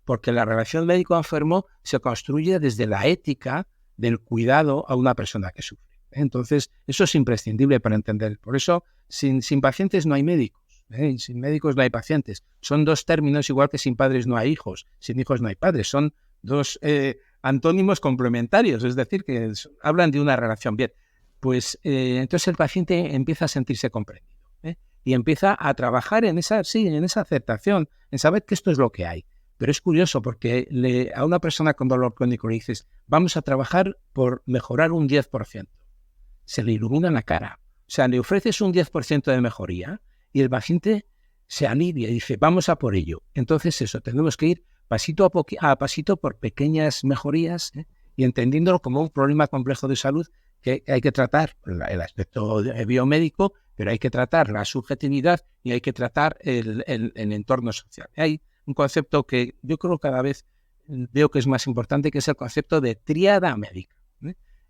porque la relación médico-enfermo se construye desde la ética del cuidado a una persona que sufre. Entonces, eso es imprescindible para entender. Por eso, sin pacientes no hay médicos. Sin médicos no hay pacientes. Son dos términos, igual que sin padres no hay hijos, sin hijos no hay padres. Son dos antónimos complementarios, es decir, que hablan de una relación. Bien, pues entonces el paciente empieza a sentirse comprendido, y empieza a trabajar en esa aceptación, en saber que esto es lo que hay. Pero es curioso porque a una persona con dolor crónico le dices, vamos a trabajar por mejorar un 10%. Se le ilumina la cara. O sea, le ofreces un 10% de mejoría y el paciente se alivia y dice, vamos a por ello. Entonces eso, tenemos que ir pasito a pasito por pequeñas mejorías, y entendiéndolo como un problema complejo de salud que hay que tratar el aspecto biomédico, pero hay que tratar la subjetividad y hay que tratar el entorno social. Hay un concepto que yo creo que cada vez veo que es más importante, que es el concepto de tríada médica.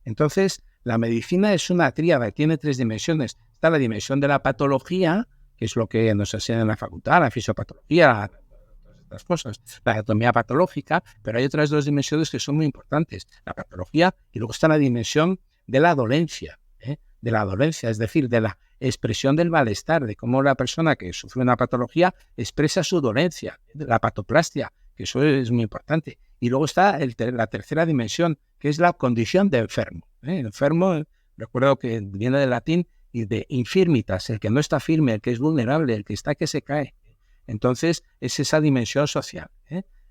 Entonces, la medicina es una tríada, tiene 3 dimensiones. Está la dimensión de la patología, que es lo que nos enseña en la facultad, la fisiopatología, todas estas cosas, la anatomía patológica, pero hay otras 2 dimensiones que son muy importantes, la patología, y luego está la dimensión de la dolencia, es decir, de la expresión del malestar, de cómo la persona que sufre una patología expresa su dolencia, la patoplastia, que eso es muy importante. Y luego está la tercera dimensión, que es la condición de enfermo. Enfermo, recuerdo que viene del latín y de infirmitas, el que no está firme, el que es vulnerable, el que está que se cae. Entonces, es esa dimensión social.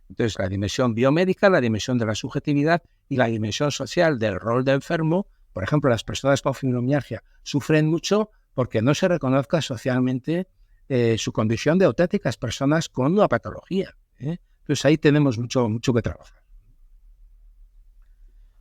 Entonces, la dimensión biomédica, la dimensión de la subjetividad y la dimensión social del rol de enfermo. Por ejemplo, las personas con fibromialgia sufren mucho porque no se reconozca socialmente su condición de auténticas personas con una patología. Entonces, ahí tenemos mucho que trabajar.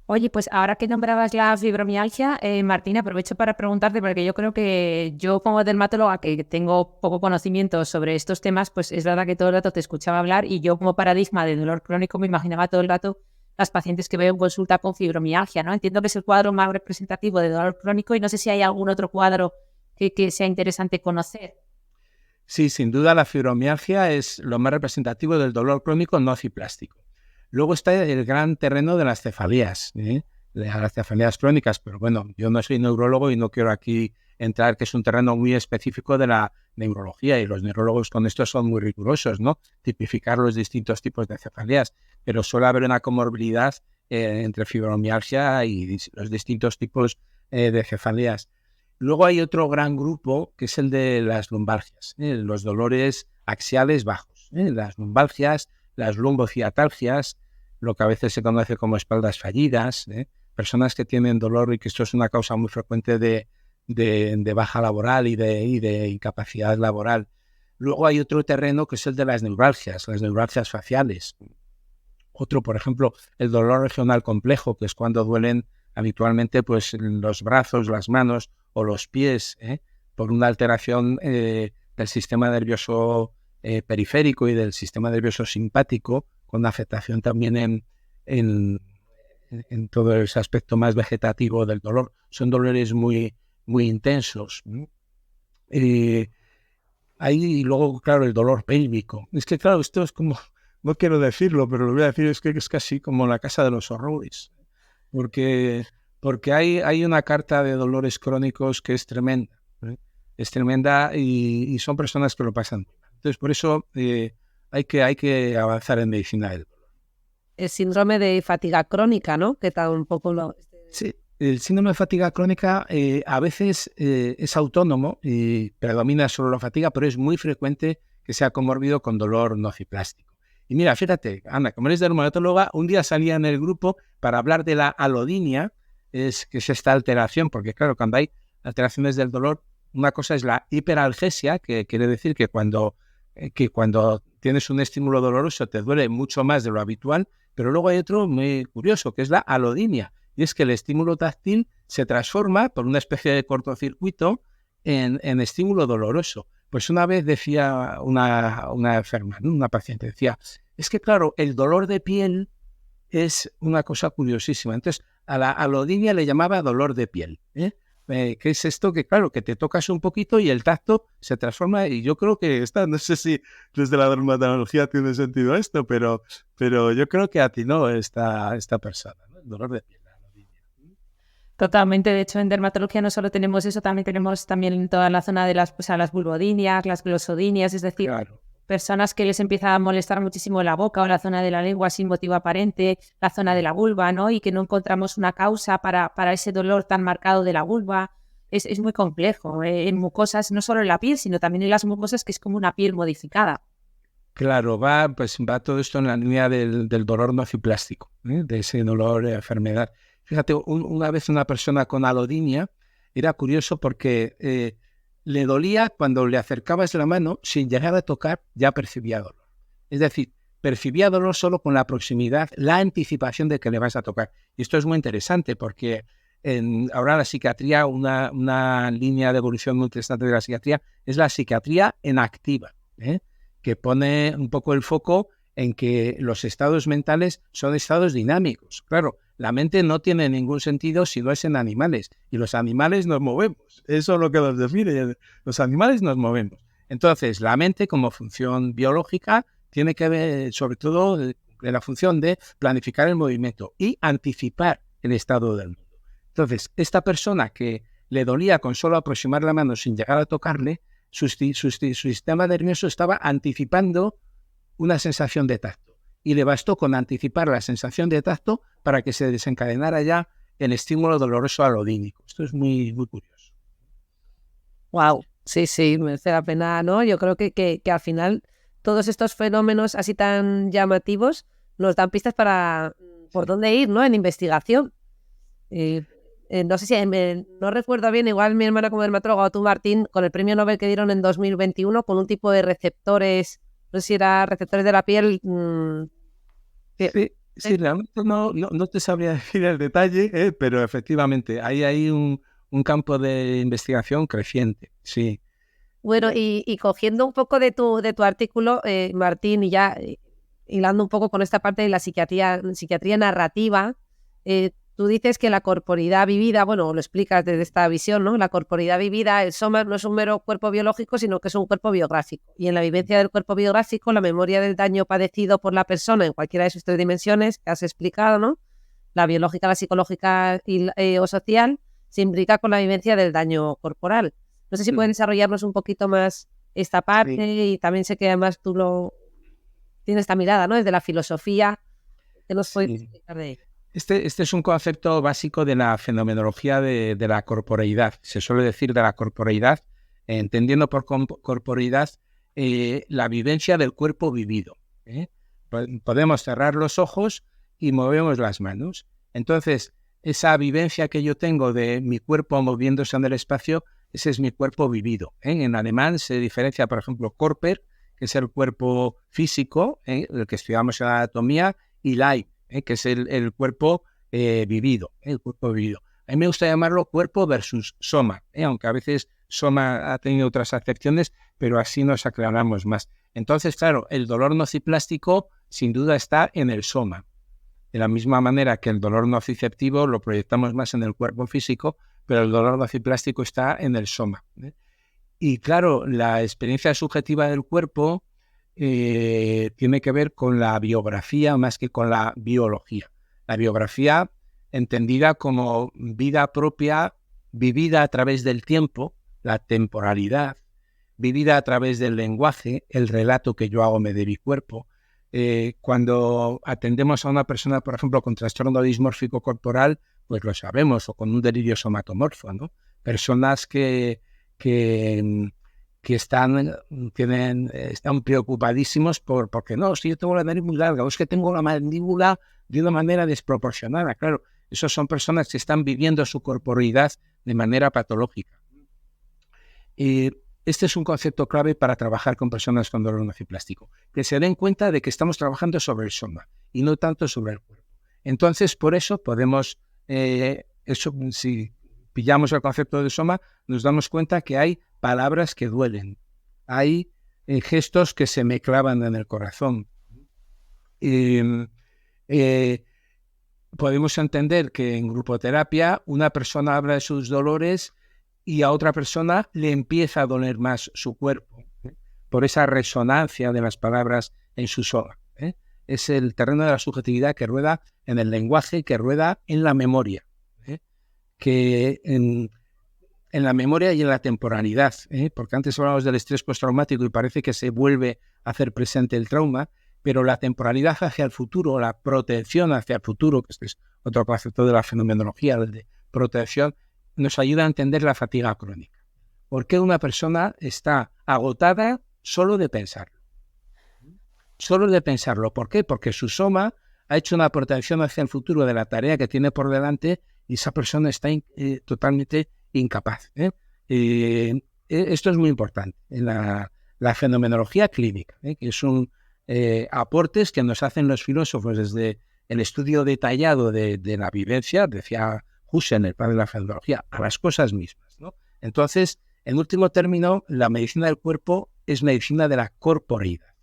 Oye, pues ahora que nombrabas la fibromialgia, Martín, aprovecho para preguntarte, porque yo creo que yo como dermatóloga que tengo poco conocimiento sobre estos temas, pues es verdad que todo el rato te escuchaba hablar y yo como paradigma de dolor crónico me imaginaba todo el rato las pacientes que veo en consulta con fibromialgia, ¿no? Entiendo que es el cuadro más representativo de dolor crónico y no sé si hay algún otro cuadro que sea interesante conocer. Sí, sin duda la fibromialgia es lo más representativo del dolor crónico no ciplástico. Luego está el gran terreno de las cefalías, de las cefalías crónicas, pero bueno, yo no soy neurólogo y no quiero aquí entrar, que es un terreno muy específico de la neurología y los neurólogos con esto son muy rigurosos, ¿no? Tipificar los distintos tipos de cefalías, pero suele haber una comorbilidad entre fibromialgia y los distintos tipos de cefalías. Luego hay otro gran grupo que es el de las lumbalgias, los dolores axiales bajos, las lumbalgias, las lumbociatalgias, lo que a veces se conoce como espaldas fallidas, personas que tienen dolor y que esto es una causa muy frecuente de baja laboral y de incapacidad laboral. Luego hay otro terreno que es el de las neuralgias faciales. Otro, por ejemplo, el dolor regional complejo, que es cuando duelen habitualmente pues, los brazos, las manos o los pies, por una alteración del sistema nervioso periférico y del sistema nervioso simpático, con afectación también en todo ese aspecto más vegetativo del dolor. Son dolores muy intensos. Hay luego, claro, el dolor pélvico. Es que, claro, esto es como, no quiero decirlo, pero lo voy a decir, es que es casi como la casa de los horrores. Porque hay una carta de dolores crónicos que es tremenda. Es tremenda y son personas que lo pasan muy mal. Entonces, por eso hay que avanzar en medicina del dolor. El síndrome de fatiga crónica, ¿no? Que está un poco lo... Sí, el síndrome de fatiga crónica a veces es autónomo y predomina solo la fatiga, pero es muy frecuente que sea comórbido con dolor nociplástico. Y mira, fíjate, Ana, como eres dermatóloga, un día salía en el grupo para hablar de la alodinia, que es esta alteración, porque claro, cuando hay alteraciones del dolor, una cosa es la hiperalgesia, que quiere decir que cuando tienes un estímulo doloroso te duele mucho más de lo habitual, pero luego hay otro muy curioso, que es la alodinia, y es que el estímulo táctil se transforma por una especie de cortocircuito en estímulo doloroso. Pues una vez decía una enferma, ¿no? Una paciente, decía, es que claro, el dolor de piel es una cosa curiosísima. Entonces, a la alodinia le llamaba dolor de piel, ¿Qué es esto? Que claro, que te tocas un poquito y el tacto se transforma y yo creo que no sé si desde la dermatología tiene sentido esto, pero yo creo que atinó esta persona, ¿no? El dolor de piel, la alodinia. Totalmente, de hecho en dermatología no solo tenemos eso, también tenemos también toda la zona de las vulvodinias, las glosodinias, es decir, Claro. personas que les empieza a molestar muchísimo la boca o la zona de la lengua sin motivo aparente, la zona de la vulva, ¿no? Y que no encontramos una causa para ese dolor tan marcado de la vulva. Es muy complejo, en mucosas, no solo en la piel, sino también en las mucosas, que es como una piel modificada. Claro, va todo esto en la línea del dolor nociplástico, de ese dolor, enfermedad. Fíjate, una vez una persona con alodinia, era curioso porque le dolía cuando le acercabas la mano, sin llegar a tocar, ya percibía dolor. Es decir, percibía dolor solo con la proximidad, la anticipación de que le vas a tocar. Y esto es muy interesante porque ahora la psiquiatría, una línea de evolución muy interesante de la psiquiatría, es la psiquiatría en activa, que pone un poco el foco en que los estados mentales son estados dinámicos. Claro, la mente no tiene ningún sentido si no es en animales, y los animales nos movemos. Eso es lo que los define. Los animales nos movemos. Entonces, la mente como función biológica tiene que ver sobre todo de la función de planificar el movimiento y anticipar el estado del mundo. Entonces, esta persona que le dolía con solo aproximar la mano sin llegar a tocarle, su sistema nervioso estaba anticipando una sensación de tacto. Y le bastó con anticipar la sensación de tacto para que se desencadenara ya el estímulo doloroso alodínico. Esto es muy, muy curioso. Wow, sí, merece la pena, ¿no? Yo creo que al final todos estos fenómenos así tan llamativos nos dan pistas para por dónde ir, ¿no? En investigación. No sé si, no recuerdo bien, igual mi hermana como dermatóloga o tú, Martín, con el premio Nobel que dieron en 2021 con un tipo de receptores, no sé si era receptores de la piel. Sí, realmente no te sabría decir el detalle, pero efectivamente hay un campo de investigación creciente, sí. Bueno, y cogiendo un poco de tu artículo, Martín, y ya hilando un poco con esta parte de la psiquiatría narrativa, tú dices que la corporidad vivida, bueno, lo explicas desde esta visión, ¿no? La corporidad vivida, el soma, no es un mero cuerpo biológico, sino que es un cuerpo biográfico. Y en la vivencia del cuerpo biográfico, la memoria del daño padecido por la persona en cualquiera de sus tres dimensiones que has explicado, ¿no? La biológica, la psicológica o social, se imbrica con la vivencia del daño corporal. No sé si pueden desarrollarnos un poquito más esta parte, sí. Y también sé que además tú tienes esta mirada, ¿no? Desde la filosofía, que nos puedes explicar de ello. Este es un concepto básico de la fenomenología de la corporeidad. Se suele decir de la corporeidad, entendiendo por corporeidad la vivencia del cuerpo vivido. Podemos cerrar los ojos y movemos las manos. Entonces, esa vivencia que yo tengo de mi cuerpo moviéndose en el espacio, ese es mi cuerpo vivido. En alemán se diferencia, por ejemplo, Körper, que es el cuerpo físico, el que estudiamos en anatomía, y Leib, que es el cuerpo vivido, el cuerpo vivido. A mí me gusta llamarlo cuerpo versus soma, aunque a veces soma ha tenido otras acepciones, pero así nos aclaramos más. Entonces, claro, el dolor nociplástico sin duda está en el soma. De la misma manera que el dolor nociceptivo lo proyectamos más en el cuerpo físico, pero el dolor nociplástico está en el soma. Y claro, la experiencia subjetiva del cuerpo tiene que ver con la biografía más que con la biología. La biografía entendida como vida propia, vivida a través del tiempo, la temporalidad, vivida a través del lenguaje, el relato que yo hago de mi cuerpo. Cuando atendemos a una persona, por ejemplo, con trastorno dismórfico corporal, pues lo sabemos, o con un delirio somatomorfo, ¿no? Personas que están preocupadísimos porque no, si yo tengo la nariz muy larga, o es que tengo la mandíbula de una manera desproporcionada. Claro, esas son personas que están viviendo su corporeidad de manera patológica. Este es un concepto clave para trabajar con personas con dolor nociplástico, que se den cuenta de que estamos trabajando sobre el soma y no tanto sobre el cuerpo. Entonces, por eso podemos, si pillamos el concepto de soma, nos damos cuenta que hay palabras que duelen, hay gestos que se me clavan en el corazón. Podemos entender que en grupoterapia una persona habla de sus dolores y a otra persona le empieza a doler más su cuerpo, por esa resonancia de las palabras en su soma. Es el terreno de la subjetividad que rueda en el lenguaje, que rueda en la memoria. que en la memoria y en la temporalidad, porque antes hablábamos del estrés postraumático y parece que se vuelve a hacer presente el trauma, pero la temporalidad hacia el futuro, la protección hacia el futuro, que este es otro concepto de la fenomenología, el de protección, nos ayuda a entender la fatiga crónica. ¿Por qué una persona está agotada solo de pensarlo? Solo de pensarlo. ¿Por qué? Porque su soma ha hecho una protección hacia el futuro de la tarea que tiene por delante y esa persona está totalmente incapaz. Esto es muy importante en la fenomenología clínica, que son aportes que nos hacen los filósofos desde el estudio detallado de la vivencia, decía Husserl, el padre de la fenomenología, a las cosas mismas, ¿no? Entonces, en último término, la medicina del cuerpo es medicina de la corporeidad.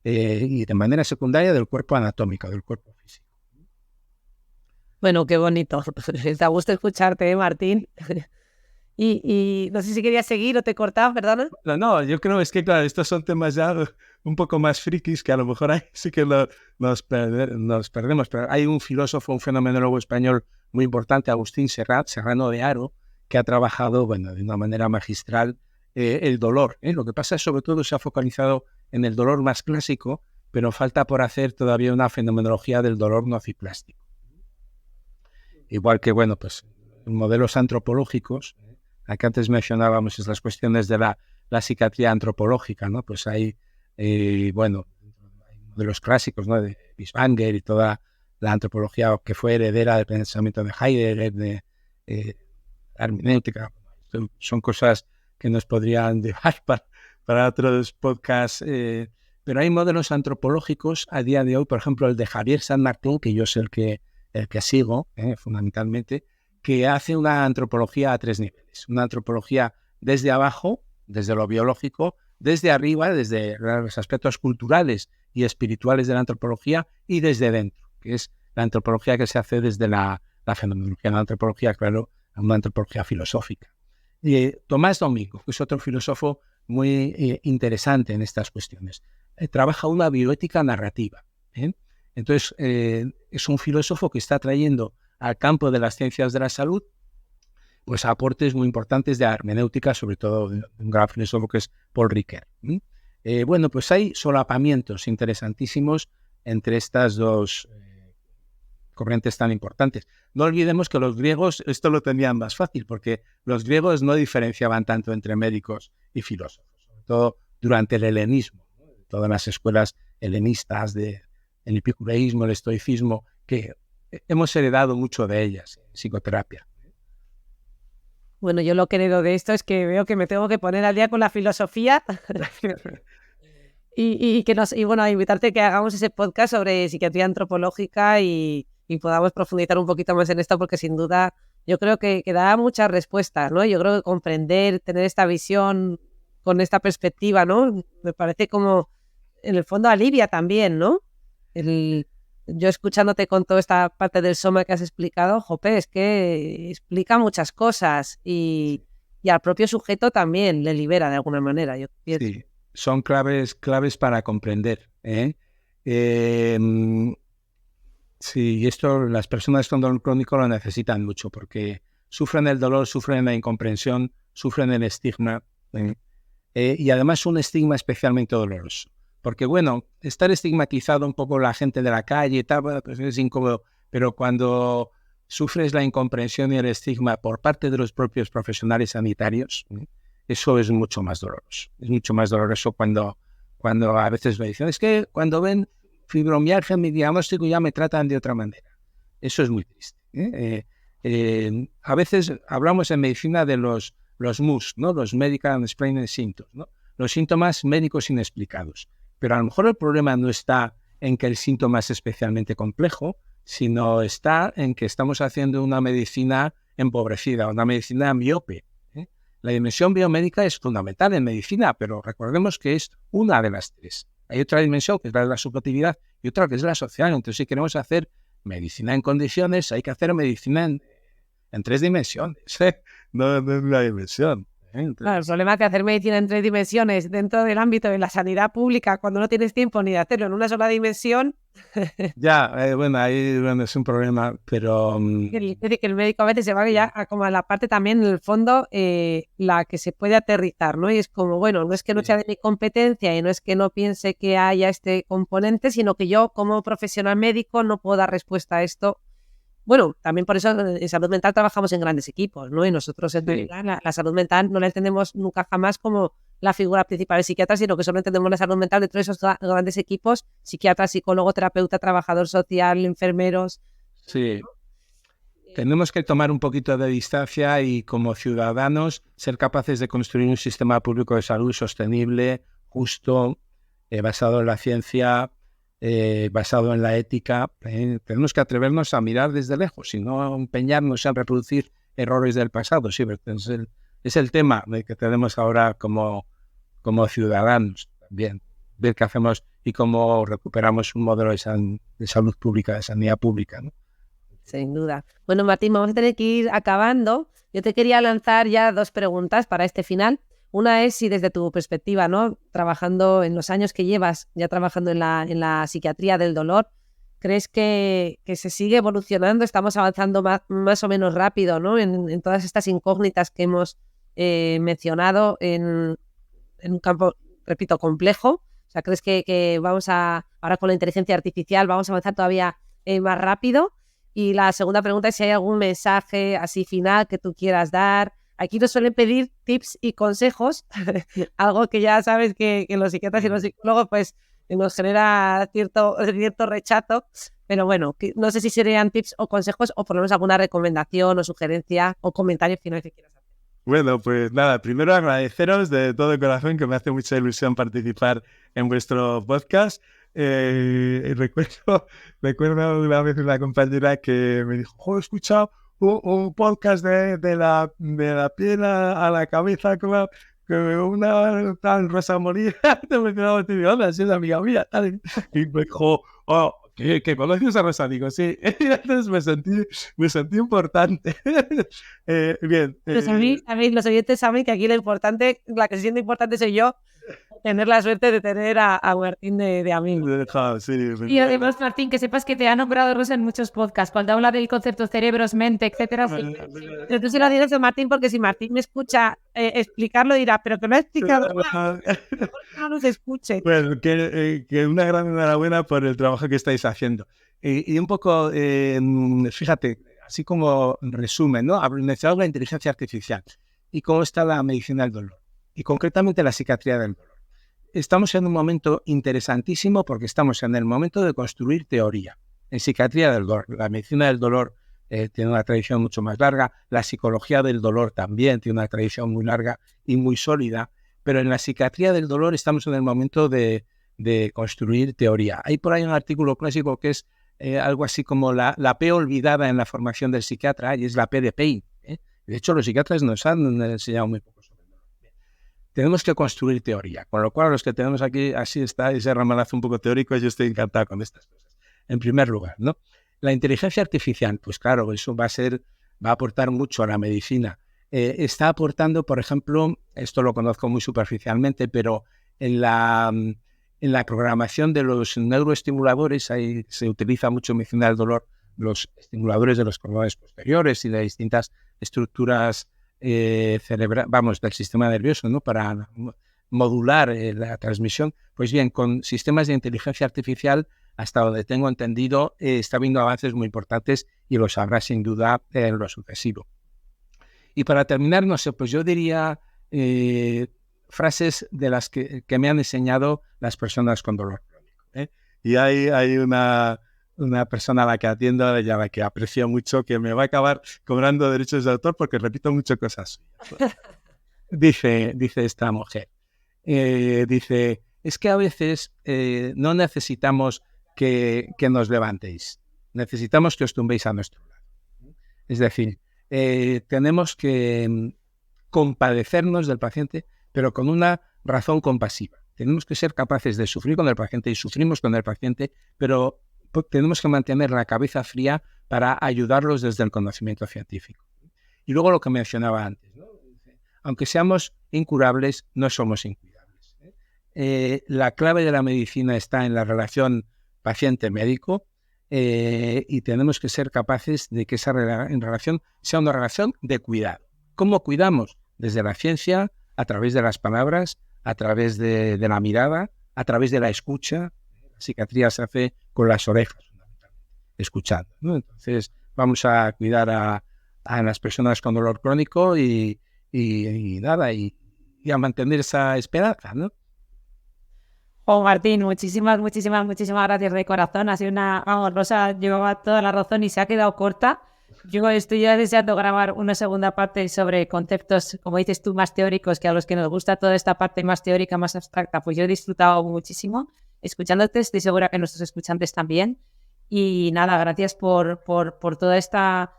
Y de manera secundaria del cuerpo anatómico, del cuerpo físico. Bueno, qué bonito. Da gusto escucharte, Martín. Y no sé si querías seguir o te he cortado, perdona. No, yo creo es que, claro, estos son temas ya un poco más frikis que a lo mejor ahí sí que nos perdemos. Pero hay un filósofo, un fenomenólogo español muy importante, Agustín Serrano de Haro, que ha trabajado, bueno, de una manera magistral el dolor. Lo que pasa es, sobre todo, se ha focalizado en el dolor más clásico, pero falta por hacer todavía una fenomenología del dolor nociplástico. Igual que, bueno, pues modelos antropológicos, aquí antes mencionábamos las cuestiones de la psiquiatría antropológica, ¿no? Pues hay, bueno, modelos clásicos, ¿no? De Binswanger y toda la antropología que fue heredera del pensamiento de Heidegger, de hermenéutica. Son cosas que nos podrían dejar para otros podcasts, pero hay modelos antropológicos a día de hoy, por ejemplo, el de Javier San Martín, que yo es el que sigo, fundamentalmente, que hace una antropología a 3 niveles. Una antropología desde abajo, desde lo biológico, desde arriba, desde los aspectos culturales y espirituales de la antropología, y desde dentro, que es la antropología que se hace desde la fenomenología, la antropología, claro, una antropología filosófica. Tomás Domingo, que es otro filósofo muy interesante en estas cuestiones, trabaja una bioética narrativa. Entonces, es un filósofo que está trayendo al campo de las ciencias de la salud pues aportes muy importantes de hermenéutica, sobre todo de un gran filósofo que es Paul Ricoeur. Bueno, pues hay solapamientos interesantísimos entre estas dos corrientes tan importantes. No olvidemos que los griegos esto lo tenían más fácil, porque los griegos no diferenciaban tanto entre médicos y filósofos, sobre todo durante el helenismo, ¿no? Todas las escuelas helenistas del epicureísmo, el estoicismo, que hemos heredado mucho de ellas en psicoterapia. Bueno, yo lo que heredo de esto es que veo que me tengo que poner al día con la filosofía y bueno, invitarte a que hagamos ese podcast sobre psiquiatría antropológica y podamos profundizar un poquito más en esto, porque sin duda yo creo que da muchas respuestas, ¿no? Yo creo que comprender, tener esta visión con esta perspectiva, ¿no? Me parece como, en el fondo, alivia también, ¿no? Yo escuchándote con toda esta parte del soma que has explicado, jope, es que explica muchas cosas y al propio sujeto también le libera de alguna manera, yo pienso. Sí, son claves para comprender, sí, esto las personas con dolor crónico lo necesitan mucho porque sufren el dolor, sufren la incomprensión, sufren el estigma, y además un estigma especialmente doloroso. Porque, bueno, estar estigmatizado un poco la gente de la calle y tal, pues es incómodo, pero cuando sufres la incomprensión y el estigma por parte de los propios profesionales sanitarios, eso es mucho más doloroso. Es mucho más doloroso cuando a veces me dicen, es que cuando ven fibromialgia en mi diagnóstico ya me tratan de otra manera. Eso es muy triste. A veces hablamos en medicina de los MUS, ¿no? Los Medical Unexplained Symptoms, ¿no? Los síntomas médicos inexplicados. Pero a lo mejor el problema no está en que el síntoma es especialmente complejo, sino está en que estamos haciendo una medicina empobrecida, una medicina miope. La dimensión biomédica es fundamental en medicina, pero recordemos que es una de las 3. Hay otra dimensión que es la de la subjetividad y otra que es la social. Entonces, si queremos hacer medicina en condiciones, hay que hacer medicina en 3 dimensiones. No en una dimensión. Entonces, claro, el problema es que hacer medicina en 3 dimensiones dentro del ámbito de la sanidad pública, cuando no tienes tiempo ni de hacerlo en una sola dimensión, Ya, bueno, ahí es un problema, pero Es decir, que el médico a veces se va ya como a la parte también, en el fondo, la que se puede aterrizar, ¿no? Y es como, bueno, no es que no sea de mi competencia y no es que no piense que haya este componente, sino que yo como profesional médico no puedo dar respuesta a esto. Bueno, también por eso en salud mental trabajamos en grandes equipos, ¿no? Y nosotros en realidad la salud mental no la entendemos nunca jamás como la figura principal del psiquiatra, sino que solo entendemos la salud mental dentro de esos grandes equipos, psiquiatra, psicólogo, terapeuta, trabajador social, enfermeros. sí, tenemos que tomar un poquito de distancia y como ciudadanos ser capaces de construir un sistema público de salud sostenible, justo, basado en la ciencia, basado en la ética. Tenemos que atrevernos a mirar desde lejos y no empeñarnos en reproducir errores del pasado. Sí, pero es el tema de que tenemos ahora como ciudadanos también, ver qué hacemos y cómo recuperamos un modelo de salud pública, de sanidad pública, ¿no? Sin duda. Bueno, Martín, vamos a tener que ir acabando. Yo te quería lanzar ya 2 preguntas para este final. Una es si desde tu perspectiva, ¿no? Trabajando en los años que llevas ya trabajando en la psiquiatría del dolor, ¿crees que se sigue evolucionando? Estamos avanzando más o menos rápido, ¿no? En todas estas incógnitas que hemos mencionado en un campo, repito, complejo. O sea, ¿crees que vamos ahora con la inteligencia artificial, vamos a avanzar todavía más rápido? Y la segunda pregunta es si hay algún mensaje así final que tú quieras dar. Aquí nos suelen pedir tips y consejos, algo que ya sabes que los psiquiatras y los psicólogos pues nos genera cierto rechazo, pero bueno, no sé si serían tips o consejos o por lo menos alguna recomendación o sugerencia o comentario final que quieras hacer. Bueno, pues nada, primero agradeceros de todo corazón, que me hace mucha ilusión participar en vuestro podcast. Recuerdo una vez una compañera que me dijo, he escuchado un podcast de la piel a la cabeza, como que una tal Rosa Moría, te mencionaba, te digo, hola, es una amiga mía, tal. Y me dijo, ¿que conoces a Rosa? Digo, sí. Y entonces me sentí importante. Bien. A mí los oyentes saben que aquí la que se siente importante soy yo, tener la suerte de tener a Martín de amigo. Y además, Martín, que sepas que te ha nombrado Rosa en muchos podcasts. Cuando habla del concepto cerebros, mente, etcétera. Entonces se lo dices a Martín porque si Martín me escucha explicarlo dirá, pero que no ha explicado nada. No nos escuche. Bueno, que una gran enhorabuena por el trabajo que estáis haciendo. Y un poco, fíjate, así como resumen, ¿no? Mencionamos la inteligencia artificial y cómo está la medicina del dolor y concretamente la psiquiatría del dolor. Estamos en un momento interesantísimo porque estamos en el momento de construir teoría. En psiquiatría del dolor, la medicina del dolor tiene una tradición mucho más larga, la psicología del dolor también tiene una tradición muy larga y muy sólida, pero en la psiquiatría del dolor estamos en el momento de construir teoría. Hay por ahí un artículo clásico que es algo así como la P olvidada en la formación del psiquiatra, y es la P de pain. De hecho, los psiquiatras nos han enseñado muy poco sobre el dolor. Tenemos que construir teoría, con lo cual los que tenemos aquí, así está ese ramalazo un poco teórico, yo estoy encantado con estas cosas. En primer lugar, ¿no? La inteligencia artificial, pues claro, eso va a aportar mucho a la medicina. Está aportando, por ejemplo, esto lo conozco muy superficialmente, pero en la programación de los neuroestimuladores, ahí se utiliza mucho en medicina del dolor, los estimuladores de los cordones posteriores y de distintas estructuras cerebral, del sistema nervioso, ¿no? Para modular la transmisión. Pues bien, con sistemas de inteligencia artificial, hasta donde tengo entendido, está habiendo avances muy importantes y los habrá sin duda en lo sucesivo. Y para terminar, no sé, pues yo diría frases de las que me han enseñado las personas con dolor crónico. Y hay una persona a la que atiendo y a la que aprecio mucho, que me va a acabar cobrando derechos de autor porque repito mucho cosas suyas. Dice esta mujer, dice, es que a veces no necesitamos que nos levantéis, necesitamos que os tumbéis a nuestro lado. Es decir, tenemos que compadecernos del paciente, pero con una razón compasiva. Tenemos que ser capaces de sufrir con el paciente y sufrimos con el paciente, pero tenemos que mantener la cabeza fría para ayudarlos desde el conocimiento científico. Y luego lo que mencionaba antes, ¿no? Aunque seamos incurables, no somos incuidables. La clave de la medicina está en la relación paciente-médico, y tenemos que ser capaces de que esa relación sea una relación de cuidado. ¿Cómo cuidamos? Desde la ciencia, a través de las palabras, a través de la mirada, a través de la escucha. La psiquiatría se hace con las orejas, escuchando, ¿no? Entonces, vamos a cuidar a las personas con dolor crónico y a mantener esa esperanza, ¿no? Martín, muchísimas gracias de corazón. Ha sido Rosa llevaba toda la razón y se ha quedado corta. Yo estoy ya deseando grabar una segunda parte sobre conceptos, como dices tú, más teóricos, que a los que nos gusta toda esta parte más teórica, más abstracta, pues yo he disfrutado muchísimo escuchándote, estoy segura que nuestros escuchantes también. Y nada, gracias por toda esta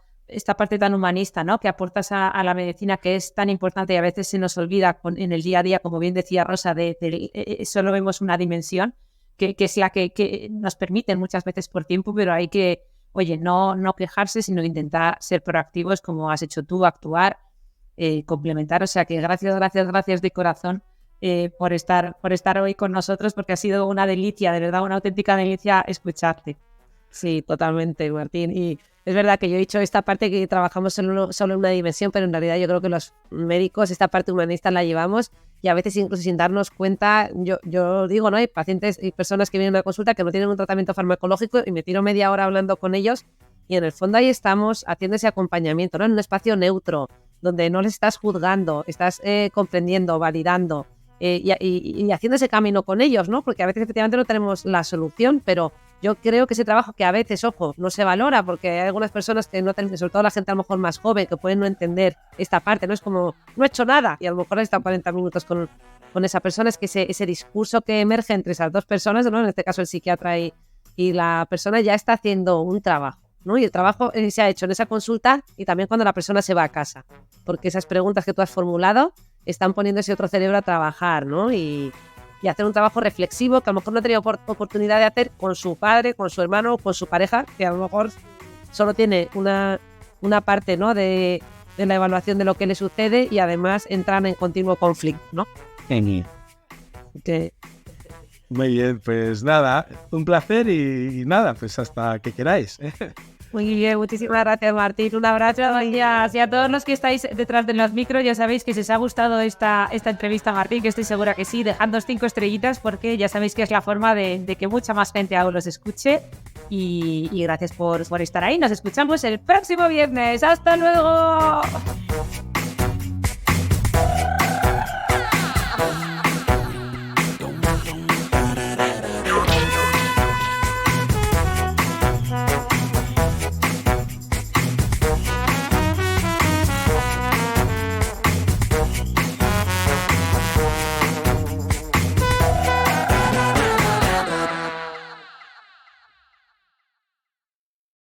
parte tan humanista, ¿no?, que aportas a la medicina, que es tan importante y a veces se nos olvida en el día a día, como bien decía Rosa, solo vemos una dimensión que es la que nos permiten muchas veces por tiempo, pero hay que, oye, no quejarse, sino intentar ser proactivos como has hecho tú, actuar, complementar. O sea que gracias de corazón por estar hoy con nosotros, porque ha sido una delicia, de verdad, una auténtica delicia escucharte. Sí, totalmente, Martín. Y es verdad que yo he dicho esta parte que trabajamos solo en una dimensión, pero en realidad yo creo que los médicos esta parte humanista la llevamos y a veces incluso sin darnos cuenta, yo digo, ¿no? Hay pacientes y personas que vienen a una consulta que no tienen un tratamiento farmacológico y me tiro media hora hablando con ellos y en el fondo ahí estamos haciendo ese acompañamiento, ¿no? En un espacio neutro, donde no les estás juzgando, estás comprendiendo, validando y haciendo ese camino con ellos, ¿no? Porque a veces efectivamente no tenemos la solución, pero yo creo que ese trabajo que a veces, ojo, no se valora porque hay algunas personas que no tienen, sobre todo la gente a lo mejor más joven, que pueden no entender esta parte, ¿no? Es como, no he hecho nada y a lo mejor he estado 40 minutos con esa persona. Es que ese discurso que emerge entre esas dos personas, ¿no?, en este caso el psiquiatra y la persona, ya está haciendo un trabajo, ¿no? Y el trabajo se ha hecho en esa consulta y también cuando la persona se va a casa, porque esas preguntas que tú has formulado están poniendo ese otro cerebro a trabajar, ¿no? Y hacer un trabajo reflexivo que a lo mejor no ha tenido oportunidad de hacer con su padre, con su hermano, con su pareja, que a lo mejor solo tiene una parte, ¿no?, de la evaluación de lo que le sucede y además entran en continuo conflicto, ¿no? Genial. Que... Muy bien, pues nada, un placer y nada, pues hasta que queráis. Muy bien, muchísimas gracias, Martín. Un abrazo y a todos los que estáis detrás de los micros. Ya sabéis que si os ha gustado esta entrevista, Martín, que estoy segura que sí, dejadnos 5 estrellitas, porque ya sabéis que es la forma de que mucha más gente aún los escuche. Y gracias por estar ahí. Nos escuchamos el próximo viernes. ¡Hasta luego!